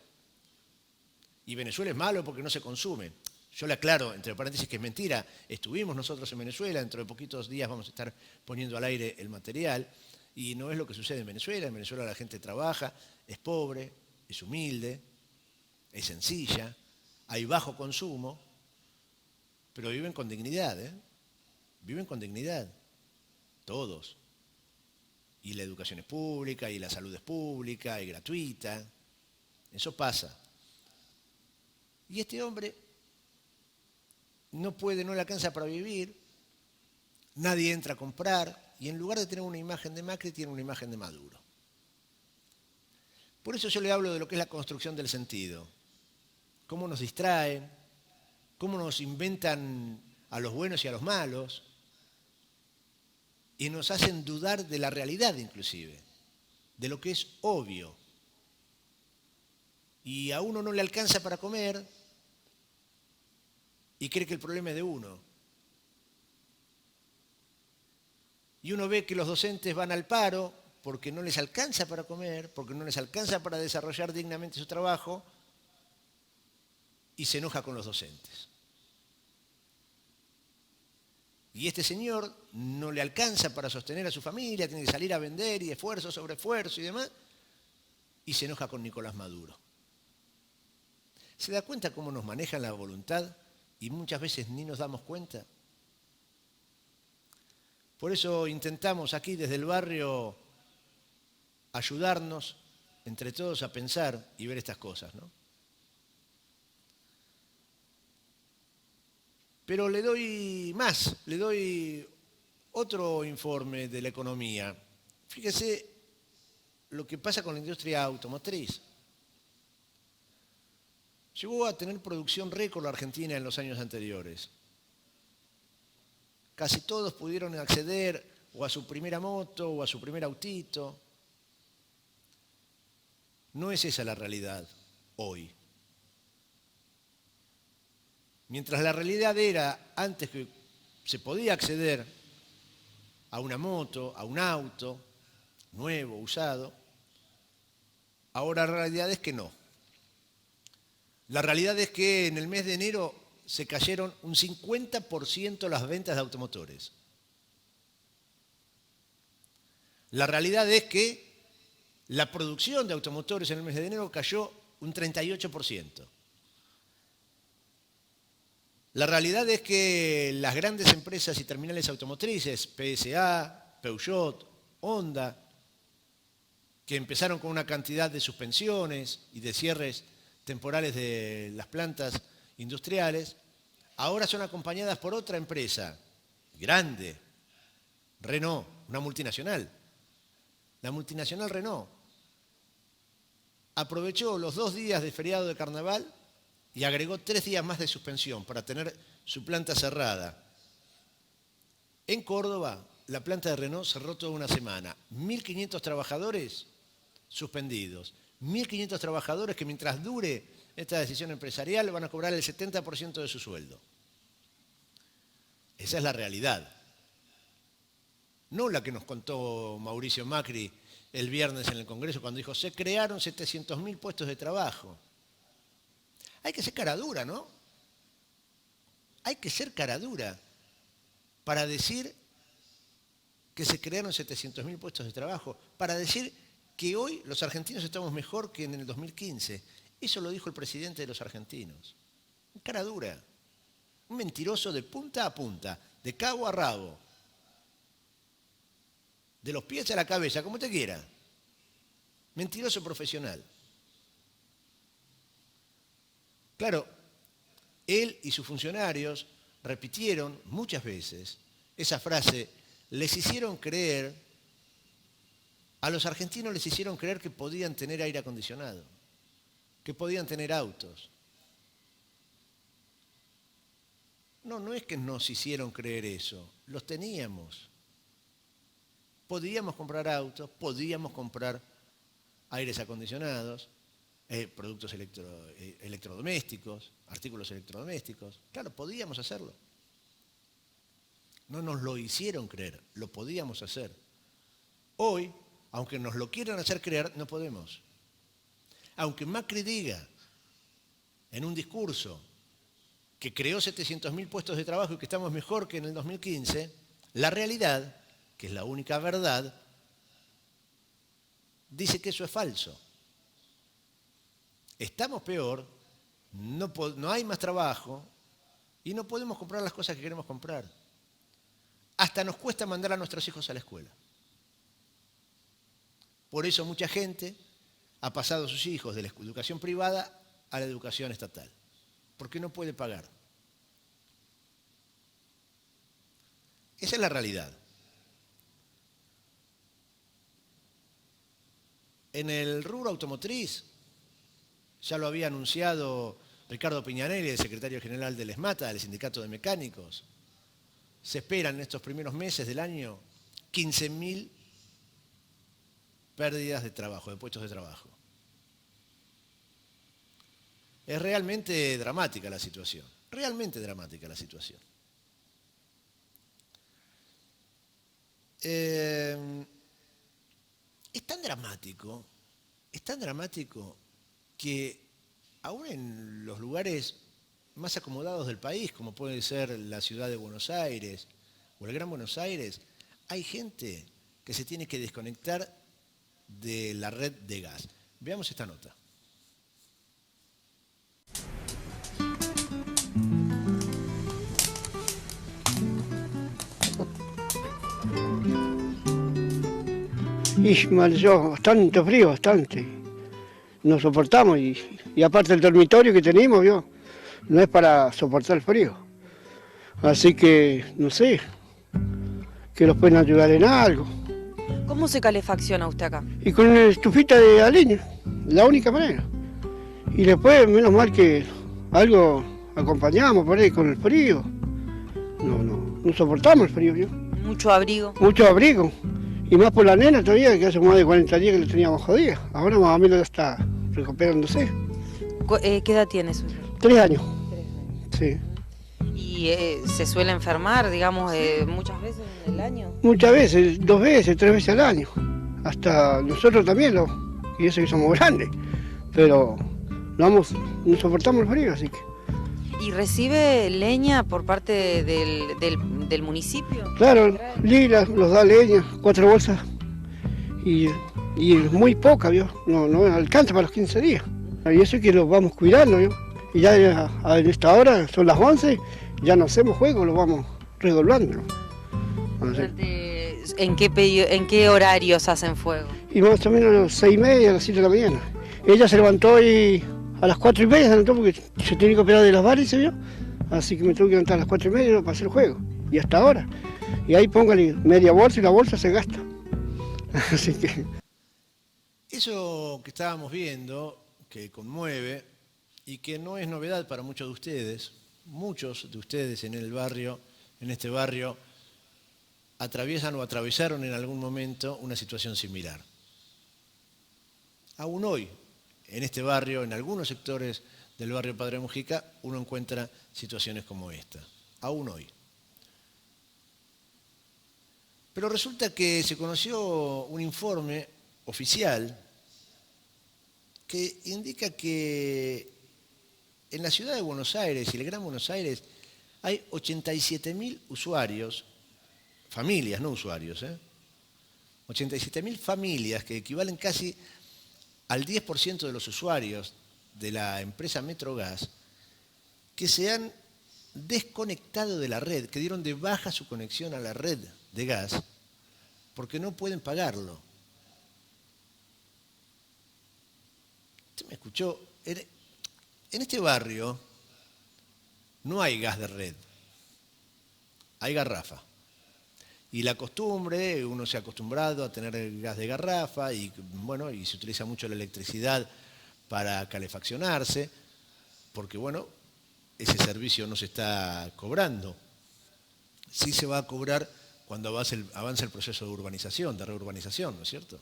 Y Venezuela es malo porque no se consume. Yo le aclaro, entre paréntesis, que es mentira. Estuvimos nosotros en Venezuela, dentro de poquitos días vamos a estar poniendo al aire el material. Y no es lo que sucede en Venezuela. En Venezuela la gente trabaja, es pobre, es humilde, es sencilla, hay bajo consumo, pero viven con dignidad, ¿eh? Viven con dignidad, todos. Y la educación es pública, y la salud es pública, y gratuita. Eso pasa. Y este hombre no puede, no le alcanza para vivir, nadie entra a comprar, y en lugar de tener una imagen de Macri, tiene una imagen de Maduro. Por eso yo le hablo de lo que es la construcción del sentido. Cómo nos distraen, cómo nos inventan a los buenos y a los malos, y nos hacen dudar de la realidad inclusive, de lo que es obvio. Y a uno no le alcanza para comer y cree que el problema es de uno. Y uno ve que los docentes van al paro porque no les alcanza para comer, porque no les alcanza para desarrollar dignamente su trabajo, y se enoja con los docentes. Y este señor no le alcanza para sostener a su familia, tiene que salir a vender y esfuerzo sobre esfuerzo y demás, y se enoja con Nicolás Maduro. ¿Se da cuenta cómo nos manejan la voluntad y muchas veces ni nos damos cuenta? Por eso intentamos aquí desde el barrio ayudarnos entre todos a pensar y ver estas cosas, ¿no? Pero le doy otro informe de la economía. Fíjese lo que pasa con la industria automotriz. Llegó a tener producción récord la Argentina en los años anteriores. Casi todos pudieron acceder o a su primera moto o a su primer autito. No es esa la realidad hoy. Mientras la realidad era, antes que se podía acceder a una moto, a un auto, nuevo, usado, ahora la realidad es que no. La realidad es que en el mes de enero se cayeron un 50% las ventas de automotores. La realidad es que la producción de automotores en el mes de enero cayó un 38%. La realidad es que las grandes empresas y terminales automotrices, PSA, Peugeot, Honda, que empezaron con una cantidad de suspensiones y de cierres temporales de las plantas industriales, ahora son acompañadas por otra empresa grande, Renault, una multinacional. La multinacional Renault aprovechó los 2 días de feriado de carnaval y agregó 3 días más de suspensión para tener su planta cerrada. En Córdoba, la planta de Renault cerró toda una semana. 1.500 trabajadores suspendidos. 1.500 trabajadores que mientras dure esta decisión empresarial van a cobrar el 70% de su sueldo. Esa es la realidad. No la que nos contó Mauricio Macri el viernes en el Congreso cuando dijo se crearon 700.000 puestos de trabajo. Hay que ser cara dura, ¿no? Hay que ser cara dura para decir que se crearon 700.000 puestos de trabajo, para decir que hoy los argentinos estamos mejor que en el 2015. Eso lo dijo el presidente de los argentinos. Cara dura. Un mentiroso de punta a punta, de cabo a rabo. De los pies a la cabeza, como usted quiera. Mentiroso profesional. Claro, él y sus funcionarios repitieron muchas veces esa frase, a los argentinos les hicieron creer que podían tener aire acondicionado, que podían tener autos. No es que nos hicieron creer eso, los teníamos. Podíamos comprar autos, podíamos comprar aires acondicionados, productos electrodomésticos, artículos electrodomésticos. Claro, podíamos hacerlo. No nos lo hicieron creer, lo podíamos hacer. Hoy, aunque nos lo quieran hacer creer, no podemos. Aunque Macri diga en un discurso que creó 700.000 puestos de trabajo y que estamos mejor que en el 2015, la realidad, que es la única verdad, dice que eso es falso. Estamos peor, no hay más trabajo y no podemos comprar las cosas que queremos comprar. Hasta nos cuesta mandar a nuestros hijos a la escuela. Por eso mucha gente ha pasado a sus hijos de la educación privada a la educación estatal, porque no puede pagar. Esa es la realidad. En el rubro automotriz, ya lo había anunciado Ricardo Piñanelli, el secretario general del ESMATA, del Sindicato de Mecánicos. Se esperan en estos primeros meses del año 15.000 pérdidas de trabajo, de puestos de trabajo. Es realmente dramática la situación, realmente dramática la situación. Es tan dramático que aún en los lugares más acomodados del país, como puede ser la ciudad de Buenos Aires o el Gran Buenos Aires, hay gente que se tiene que desconectar de la red de gas. Veamos esta nota. Y yo, bastante frío, bastante. Nos soportamos y aparte el dormitorio que tenemos, ¿vio? No es para soportar el frío. Así que, no sé, que nos pueden ayudar en algo. ¿Cómo se calefacciona usted acá? Y con una estufita de leña, la única manera. Y después, menos mal que algo acompañamos por ahí con el frío. No soportamos el frío, ¿vio? Mucho abrigo. Mucho abrigo. Y más por la nena todavía, que hace más de 40 días que le teníamos jodida. Ahora más o menos ya está recuperándose. ¿Qué edad tiene su hijo? 3 años. Sí. ¿Y se suele enfermar, digamos, muchas veces en el año? Muchas veces, 2 veces, 3 veces al año. Hasta nosotros también, y eso que somos grandes. Pero no soportamos el frío, así que... ¿Y recibe leña por parte del municipio? Claro, Lila nos da leña, 4 bolsas. Y muy poca, ¿vio? No alcanza para los 15 días. Y eso es que lo vamos cuidando, ¿vio? Y ya en esta hora, son las 11, ya no hacemos juego, lo vamos redoblando. ¿En qué horarios hacen fuego? Y más o menos a las 6:30, a las 7 de la mañana. Ella se levantó y a las 4:30 se levantó porque se tiene que operar de las varices, ¿vio? Así que me tuve que levantar a las 4:30 para hacer juego. Y hasta ahora. Y ahí póngale media bolsa y la bolsa se gasta. Así que... Eso que estábamos viendo, que conmueve y que no es novedad para muchos de ustedes en este barrio, atraviesan o atravesaron en algún momento una situación similar. Aún hoy, en este barrio, en algunos sectores del barrio Padre Mujica, uno encuentra situaciones como esta. Aún hoy. Pero resulta que se conoció un informe oficial que indica que en la ciudad de Buenos Aires y el Gran Buenos Aires hay 87.000 usuarios, familias, no usuarios, 87.000 familias que equivalen casi al 10% de los usuarios de la empresa Metrogas que se han desconectado de la red, que dieron de baja su conexión a la red de gas porque no pueden pagarlo. ¿Usted me escuchó? En este barrio no hay gas de red, hay garrafa. Y la costumbre, uno se ha acostumbrado a tener el gas de garrafa y bueno, y se utiliza mucho la electricidad para calefaccionarse, porque bueno, ese servicio no se está cobrando. Sí se va a cobrar cuando avance el proceso de urbanización, de reurbanización, ¿no es cierto?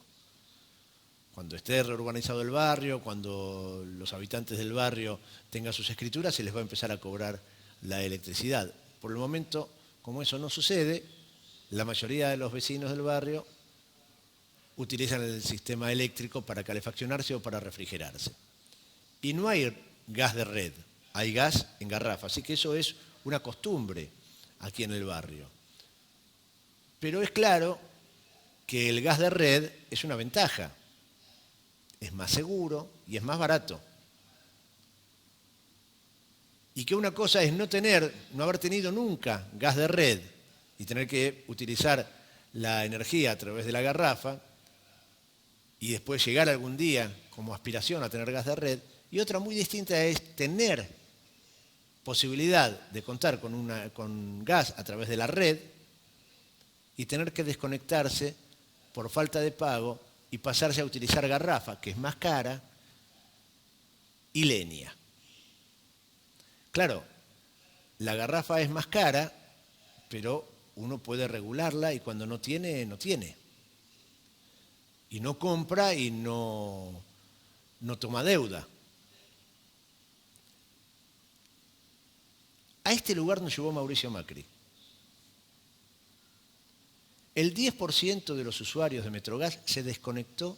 Cuando esté reurbanizado el barrio, cuando los habitantes del barrio tengan sus escrituras, se les va a empezar a cobrar la electricidad. Por el momento, como eso no sucede, la mayoría de los vecinos del barrio utilizan el sistema eléctrico para calefaccionarse o para refrigerarse. Y no hay gas de red, hay gas en garrafa, así que eso es una costumbre aquí en el barrio. Pero es claro que el gas de red es una ventaja, es más seguro y es más barato. Y que una cosa es no haber tenido nunca gas de red y tener que utilizar la energía a través de la garrafa y después llegar algún día como aspiración a tener gas de red. Y otra muy distinta es tener posibilidad de contar con gas a través de la red y tener que desconectarse por falta de pago y pasarse a utilizar garrafa, que es más cara, y leña. Claro, la garrafa es más cara, pero uno puede regularla y cuando no tiene, no tiene. Y no compra y no toma deuda. A este lugar nos llevó Mauricio Macri. El 10% de los usuarios de Metrogas se desconectó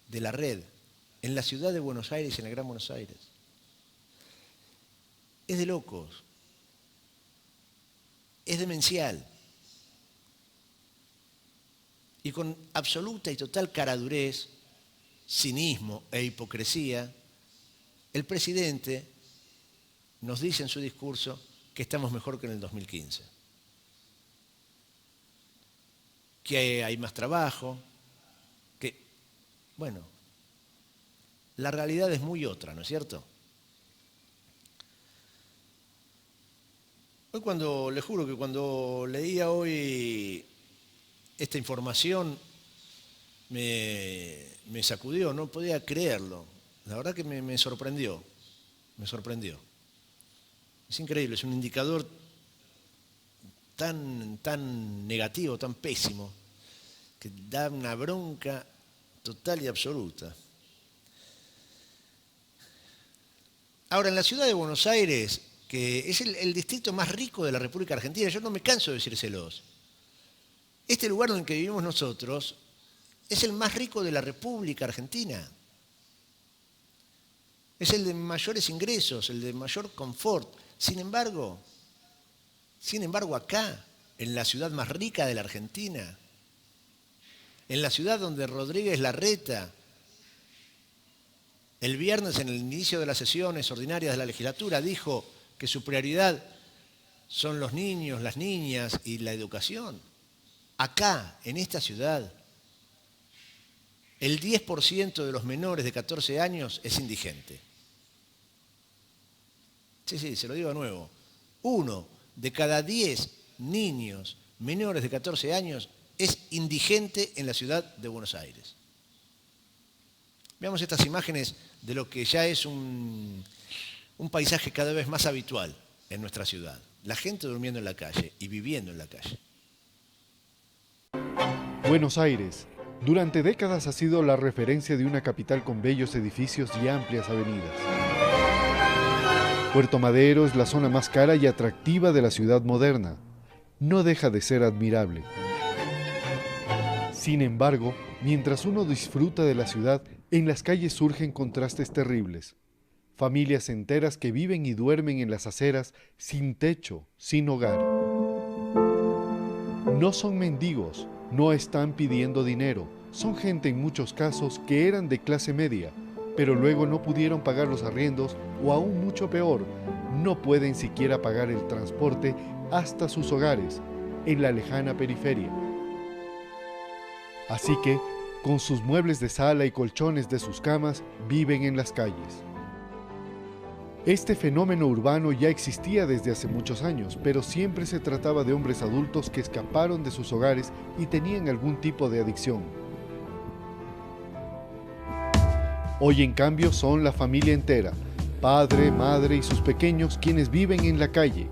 de la red en la ciudad de Buenos Aires y en el Gran Buenos Aires. Es de locos. Es demencial. Y con absoluta y total caradurez, cinismo e hipocresía, el presidente nos dice en su discurso que estamos mejor que en el 2015. Que hay más trabajo, que, bueno, la realidad es muy otra, ¿no es cierto? Hoy les juro que cuando leía hoy esta información me sacudió, no podía creerlo. La verdad que me sorprendió, me sorprendió. Es increíble, es un indicador tan negativo, tan pésimo, que da una bronca total y absoluta. Ahora, en la ciudad de Buenos Aires, que es el distrito más rico de la República Argentina, yo no me canso de decírselos. Este lugar en el que vivimos nosotros es el más rico de la República Argentina. Es el de mayores ingresos, el de mayor confort. Sin embargo, acá, en la ciudad más rica de la Argentina, en la ciudad donde Rodríguez Larreta, el viernes en el inicio de las sesiones ordinarias de la legislatura, dijo que su prioridad son los niños, las niñas y la educación. Acá, en esta ciudad, el 10% de los menores de 14 años es indigente. Sí, se lo digo de nuevo. 1 de cada 10 niños menores de 14 años es indigente en la ciudad de Buenos Aires. Veamos estas imágenes de lo que ya es un paisaje cada vez más habitual en nuestra ciudad. La gente durmiendo en la calle y viviendo en la calle. Buenos Aires, durante décadas ha sido la referencia de una capital con bellos edificios y amplias avenidas. Puerto Madero es la zona más cara y atractiva de la ciudad moderna. No deja de ser admirable. Sin embargo, mientras uno disfruta de la ciudad, en las calles surgen contrastes terribles. Familias enteras que viven y duermen en las aceras sin techo, sin hogar. No son mendigos, no están pidiendo dinero, son gente en muchos casos que eran de clase media, pero luego no pudieron pagar los arriendos o aún mucho peor, no pueden siquiera pagar el transporte hasta sus hogares, en la lejana periferia. Así que, con sus muebles de sala y colchones de sus camas, viven en las calles. Este fenómeno urbano ya existía desde hace muchos años, pero siempre se trataba de hombres adultos que escaparon de sus hogares y tenían algún tipo de adicción. Hoy, en cambio, son la familia entera, padre, madre y sus pequeños quienes viven en la calle.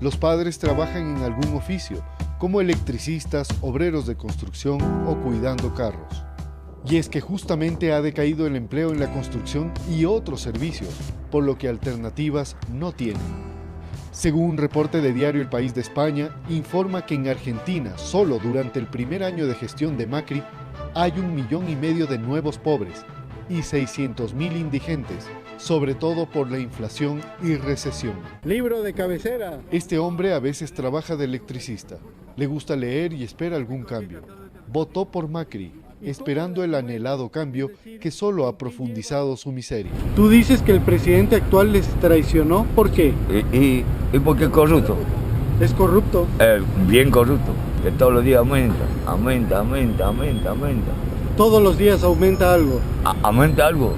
Los padres trabajan en algún oficio, como electricistas, obreros de construcción o cuidando carros. Y es que justamente ha decaído el empleo en la construcción y otros servicios, por lo que alternativas no tienen. Según un reporte de diario El País de España, informa que en Argentina, solo durante el primer año de gestión de Macri, hay 1,5 millones de nuevos pobres y 600.000 indigentes, sobre todo por la inflación y recesión. Libro de cabecera. Este hombre a veces trabaja de electricista, le gusta leer y espera algún cambio. Votó por Macri, esperando el anhelado cambio que solo ha profundizado su miseria. Tú dices que el presidente actual les traicionó, ¿por qué? Y porque es corrupto. ¿Es corrupto? Bien corrupto, que todos los días aumenta. Todos los días aumenta algo. Aumenta algo,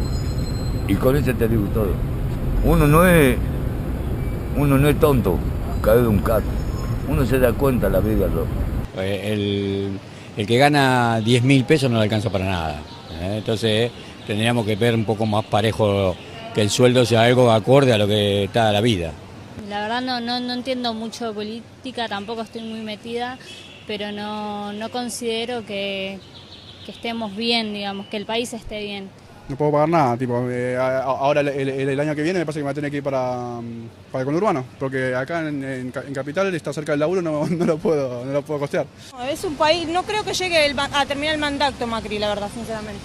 y con eso te digo todo. Uno no es tonto, cae de un caco. Uno se da cuenta de la vida, loco. El que gana 10.000 pesos no le alcanza para nada. Entonces tendríamos que ver un poco más parejo, que el sueldo sea algo acorde a lo que está la vida. La verdad no entiendo mucho de política, tampoco estoy muy metida, pero no considero que estemos bien, digamos, que el país esté bien. No puedo pagar nada, tipo, ahora el año que viene me parece que me va a tener que ir para el conurbano, porque acá en Capital está cerca del laburo, no lo puedo costear. Es un país, no creo que llegue a terminar el mandato Macri, la verdad, sinceramente.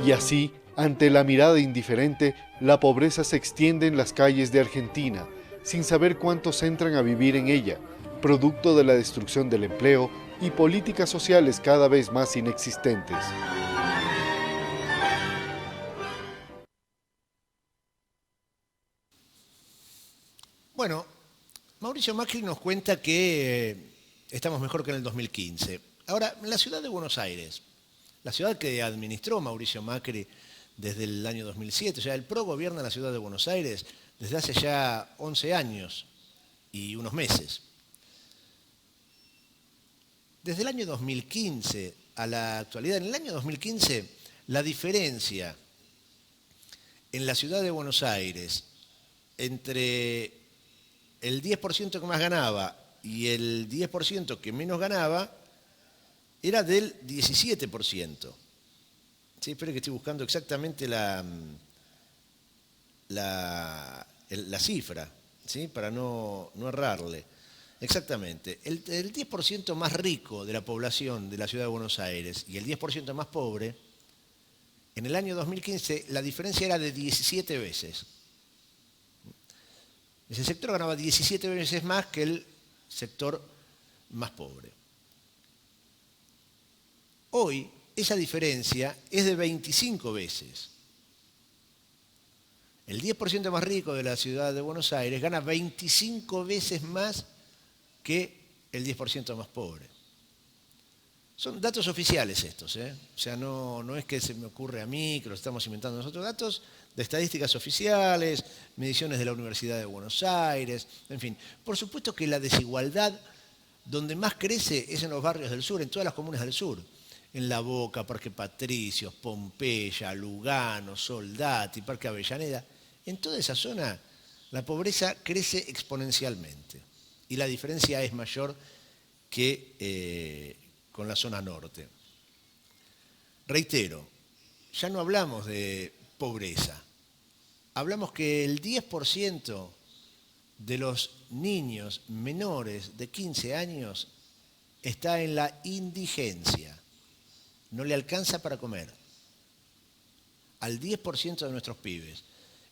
Y así, ante la mirada indiferente, la pobreza se extiende en las calles de Argentina, sin saber cuántos entran a vivir en ella, producto de la destrucción del empleo y políticas sociales cada vez más inexistentes. Bueno, Mauricio Macri nos cuenta que estamos mejor que en el 2015. Ahora, en la ciudad de Buenos Aires, la ciudad que administró Mauricio Macri desde el año 2007, o sea, el PRO gobierna la ciudad de Buenos Aires desde hace ya 11 años y unos meses. Desde el año 2015 a la actualidad, en el año 2015, la diferencia en la ciudad de Buenos Aires entre el 10% que más ganaba y el 10% que menos ganaba era del 17%. Sí, espero que estoy buscando exactamente la cifra, ¿sí? Para no errarle. Exactamente. El 10% más rico de la población de la ciudad de Buenos Aires y el 10% más pobre, en el año 2015 la diferencia era de 17 veces. Ese sector ganaba 17 veces más que el sector más pobre. Hoy esa diferencia es de 25 veces. El 10% más rico de la ciudad de Buenos Aires gana 25 veces más que el 10% más pobre. Son datos oficiales estos, ¿eh? O sea, no es que se me ocurre a mí, que lo estamos inventando nosotros, datos de estadísticas oficiales, mediciones de la Universidad de Buenos Aires, en fin. Por supuesto que la desigualdad donde más crece es en los barrios del sur, en todas las comunas del sur. En La Boca, Parque Patricios, Pompeya, Lugano, Soldati, Parque Avellaneda. En toda esa zona la pobreza crece exponencialmente y la diferencia es mayor que con la zona norte. Reitero, ya no hablamos de pobreza, hablamos que el 10% de los niños menores de 15 años está en la indigencia, no le alcanza para comer. Al 10% de nuestros pibes,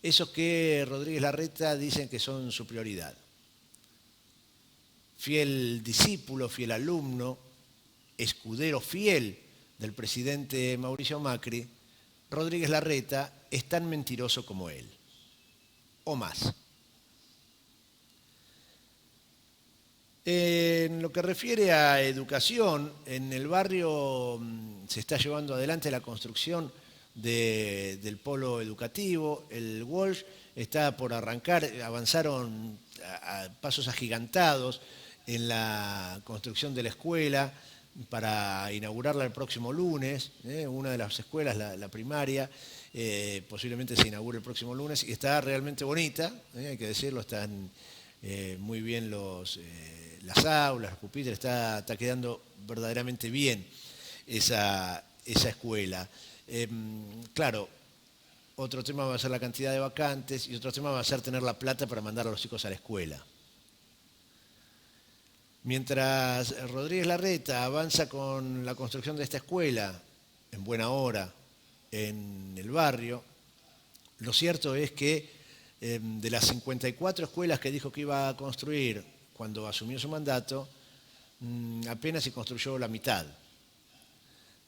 esos que Rodríguez Larreta dicen que son su prioridad. Fiel discípulo, fiel alumno, escudero fiel del presidente Mauricio Macri, Rodríguez Larreta es tan mentiroso como él, o más. En lo que refiere a educación, en el barrio se está llevando adelante la construcción del polo educativo. El Walsh está por arrancar, avanzaron a pasos agigantados en la construcción de la escuela para inaugurarla el próximo lunes. Una de las escuelas, la primaria, posiblemente se inaugure el próximo lunes y está realmente bonita, hay que decirlo, están muy bien las aulas, los pupitres, está quedando verdaderamente bien esa escuela. Claro, otro tema va a ser la cantidad de vacantes y otro tema va a ser tener la plata para mandar a los chicos a la escuela. Mientras Rodríguez Larreta avanza con la construcción de esta escuela, en buena hora, en el barrio, lo cierto es que de las 54 escuelas que dijo que iba a construir cuando asumió su mandato, apenas se construyó la mitad.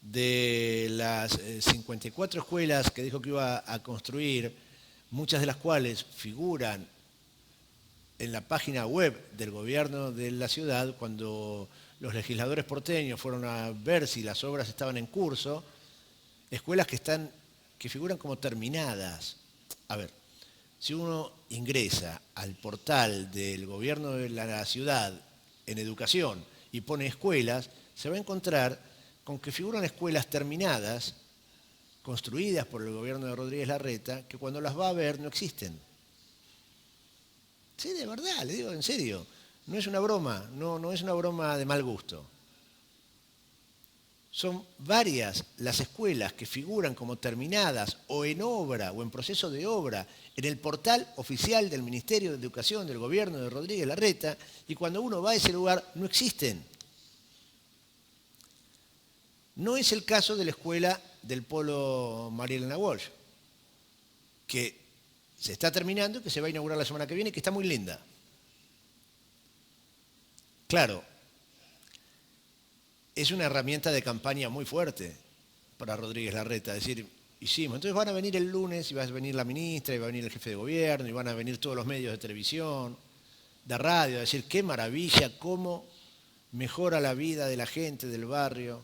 De las 54 escuelas que dijo que iba a construir, muchas de las cuales figuran en la página web del gobierno de la ciudad, cuando los legisladores porteños fueron a ver si las obras estaban en curso, escuelas que figuran como terminadas. A ver, si uno ingresa al portal del gobierno de la ciudad en educación y pone escuelas, se va a encontrar con que figuran escuelas terminadas, construidas por el gobierno de Rodríguez Larreta, que cuando las va a ver no existen. Sí, de verdad, le digo en serio, no es una broma, no es una broma de mal gusto. Son varias las escuelas que figuran como terminadas o en obra o en proceso de obra en el portal oficial del Ministerio de Educación del gobierno de Rodríguez Larreta, y cuando uno va a ese lugar no existen. No es el caso de la escuela del polo María Elena Walsh, que se está terminando y que se va a inaugurar la semana que viene, que está muy linda. Claro, es una herramienta de campaña muy fuerte para Rodríguez Larreta, decir, hicimos. Entonces van a venir el lunes y va a venir la ministra y va a venir el jefe de gobierno y van a venir todos los medios de televisión, de radio, a decir qué maravilla, cómo mejora la vida de la gente del barrio.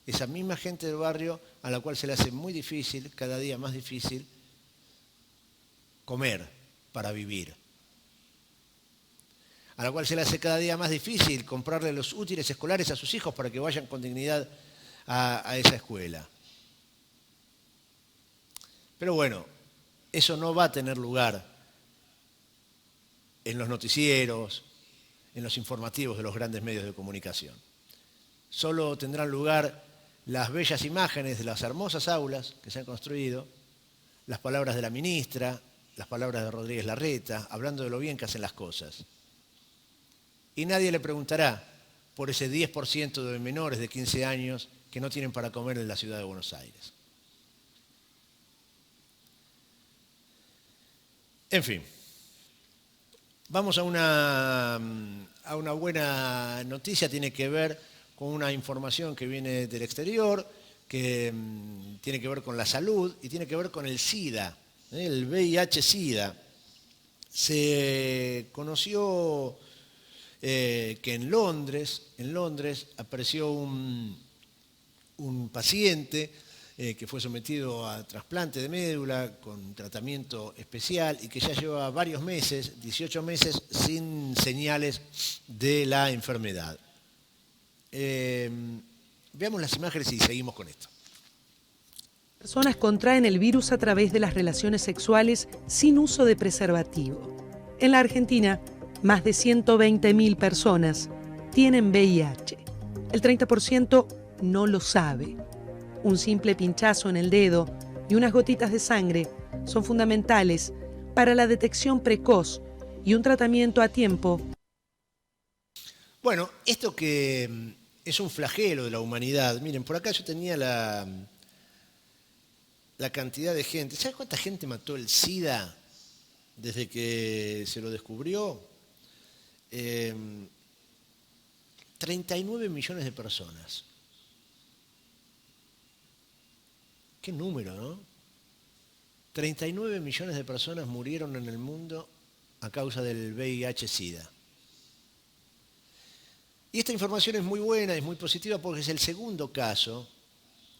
Esa misma gente del barrio a la cual se le hace muy difícil, cada día más difícil, comer para vivir. A la cual se le hace cada día más difícil comprarle los útiles escolares a sus hijos para que vayan con dignidad a esa escuela. Pero bueno, eso no va a tener lugar en los noticieros, en los informativos de los grandes medios de comunicación. Solo tendrán lugar las bellas imágenes de las hermosas aulas que se han construido, las palabras de la ministra, las palabras de Rodríguez Larreta, hablando de lo bien que hacen las cosas. Y nadie le preguntará por ese 10% de menores de 15 años que no tienen para comer en la ciudad de Buenos Aires. En fin, vamos a una buena noticia, tiene que ver con una información que viene del exterior, que tiene que ver con la salud y tiene que ver con el SIDA, el VIH-SIDA. Se conoció que en Londres apareció un paciente que fue sometido a trasplante de médula con tratamiento especial y que ya lleva varios meses, 18 meses, sin señales de la enfermedad. Veamos las imágenes y seguimos con esto. Personas contraen el virus a través de las relaciones sexuales sin uso de preservativo. En la Argentina, más de 120.000 personas tienen VIH. El 30% no lo sabe. Un simple pinchazo en el dedo y unas gotitas de sangre son fundamentales para la detección precoz y un tratamiento a tiempo. Bueno, esto que es un flagelo de la humanidad. Miren, por acá yo tenía la cantidad de gente. ¿Sabes cuánta gente mató el SIDA desde que se lo descubrió? 39 millones de personas. Qué número, ¿no? 39 millones de personas murieron en el mundo a causa del VIH-Sida. Y esta información es muy buena, es muy positiva porque es el segundo caso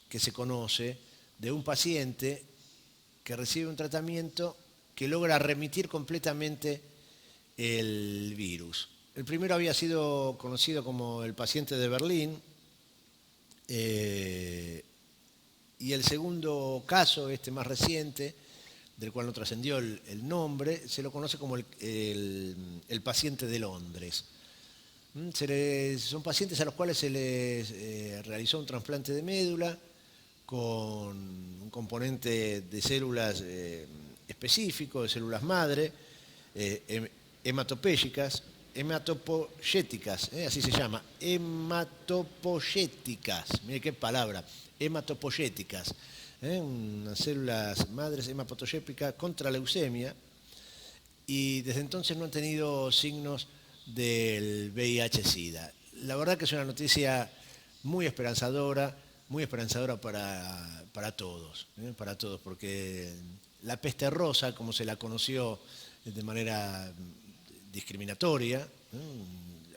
que se conoce de un paciente que recibe un tratamiento que logra remitir completamente el virus. El primero había sido conocido como el paciente de Berlín, y el segundo caso, este más reciente, del cual no trascendió el nombre, se lo conoce como el paciente de Londres. Son pacientes a los cuales se les realizó un trasplante de médula con un componente de células específico, de células madre, hematopoyéticas, así se llama, hematopoyéticas, mire qué palabra, hematopoyéticas, unas células madres hematopoyéticas contra leucemia, y desde entonces no han tenido signos del VIH-Sida. La verdad que es una noticia muy esperanzadora para todos, porque la peste rosa, como se la conoció de manera discriminatoria,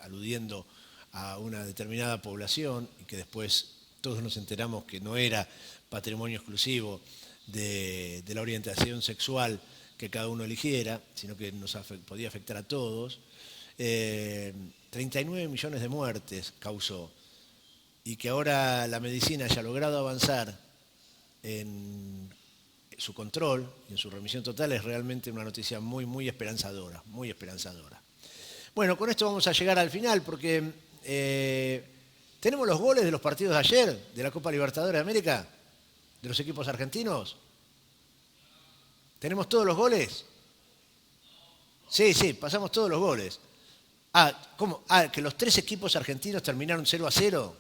aludiendo a una determinada población, y que después todos nos enteramos que no era patrimonio exclusivo de la orientación sexual que cada uno eligiera, sino que podía afectar a todos. 39 millones de muertes causó, y que ahora la medicina haya logrado avanzar en su control y en su remisión total es realmente una noticia muy, muy esperanzadora, muy esperanzadora. Bueno, con esto vamos a llegar al final, porque tenemos los goles de los partidos de ayer, de la Copa Libertadores de América, de los equipos argentinos. ¿Tenemos todos los goles? Sí, pasamos todos los goles. ¿Cómo? Que los 3 equipos argentinos terminaron 0-0.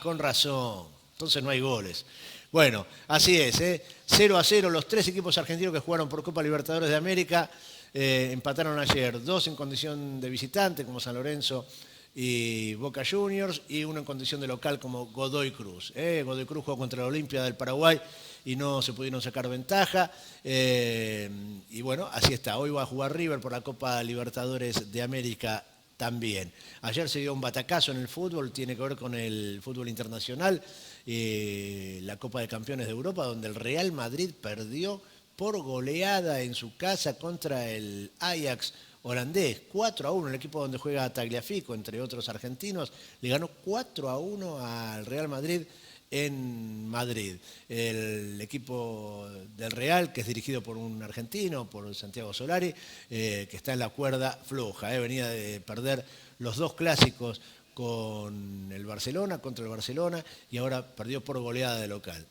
Con razón. Entonces no hay goles. Bueno, así es, 0-0 los 3 equipos argentinos que jugaron por Copa Libertadores de América. Empataron ayer, 2 en condición de visitante, como San Lorenzo y Boca Juniors, y 1 en condición de local, como Godoy Cruz. Godoy Cruz jugó contra la Olimpia del Paraguay y no se pudieron sacar ventaja. Y bueno, así está. Hoy va a jugar River por la Copa Libertadores de América también. Ayer se dio un batacazo en el fútbol, tiene que ver con el fútbol internacional, la Copa de Campeones de Europa, donde el Real Madrid perdió por goleada en su casa contra el Ajax holandés, 4-1, el equipo donde juega Tagliafico, entre otros argentinos, le ganó 4-1 al Real Madrid en Madrid. El equipo del Real, que es dirigido por un argentino, por Santiago Solari, que está en la cuerda floja. Venía de perder los 2 clásicos con el Barcelona, contra el Barcelona, y ahora perdió por goleada de local.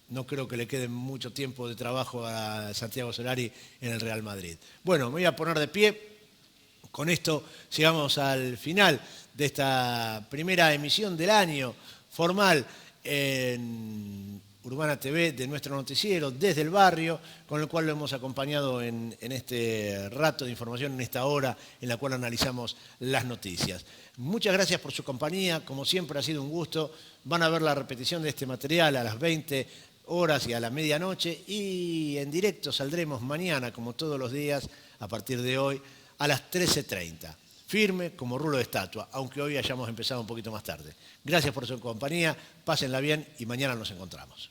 No creo que le quede mucho tiempo de trabajo a Santiago Solari en el Real Madrid. Bueno, me voy a poner de pie. Con esto llegamos al final de esta primera emisión del año formal en Urbana TV de nuestro noticiero desde el barrio, con el cual lo hemos acompañado en este rato de información, en esta hora en la cual analizamos las noticias. Muchas gracias por su compañía, como siempre ha sido un gusto. Van a ver la repetición de este material a las 20 horas y a la medianoche, y en directo saldremos mañana, como todos los días, a partir de hoy, a las 13:30. Firme como rulo de estatua, aunque hoy hayamos empezado un poquito más tarde. Gracias por su compañía, pásenla bien y mañana nos encontramos.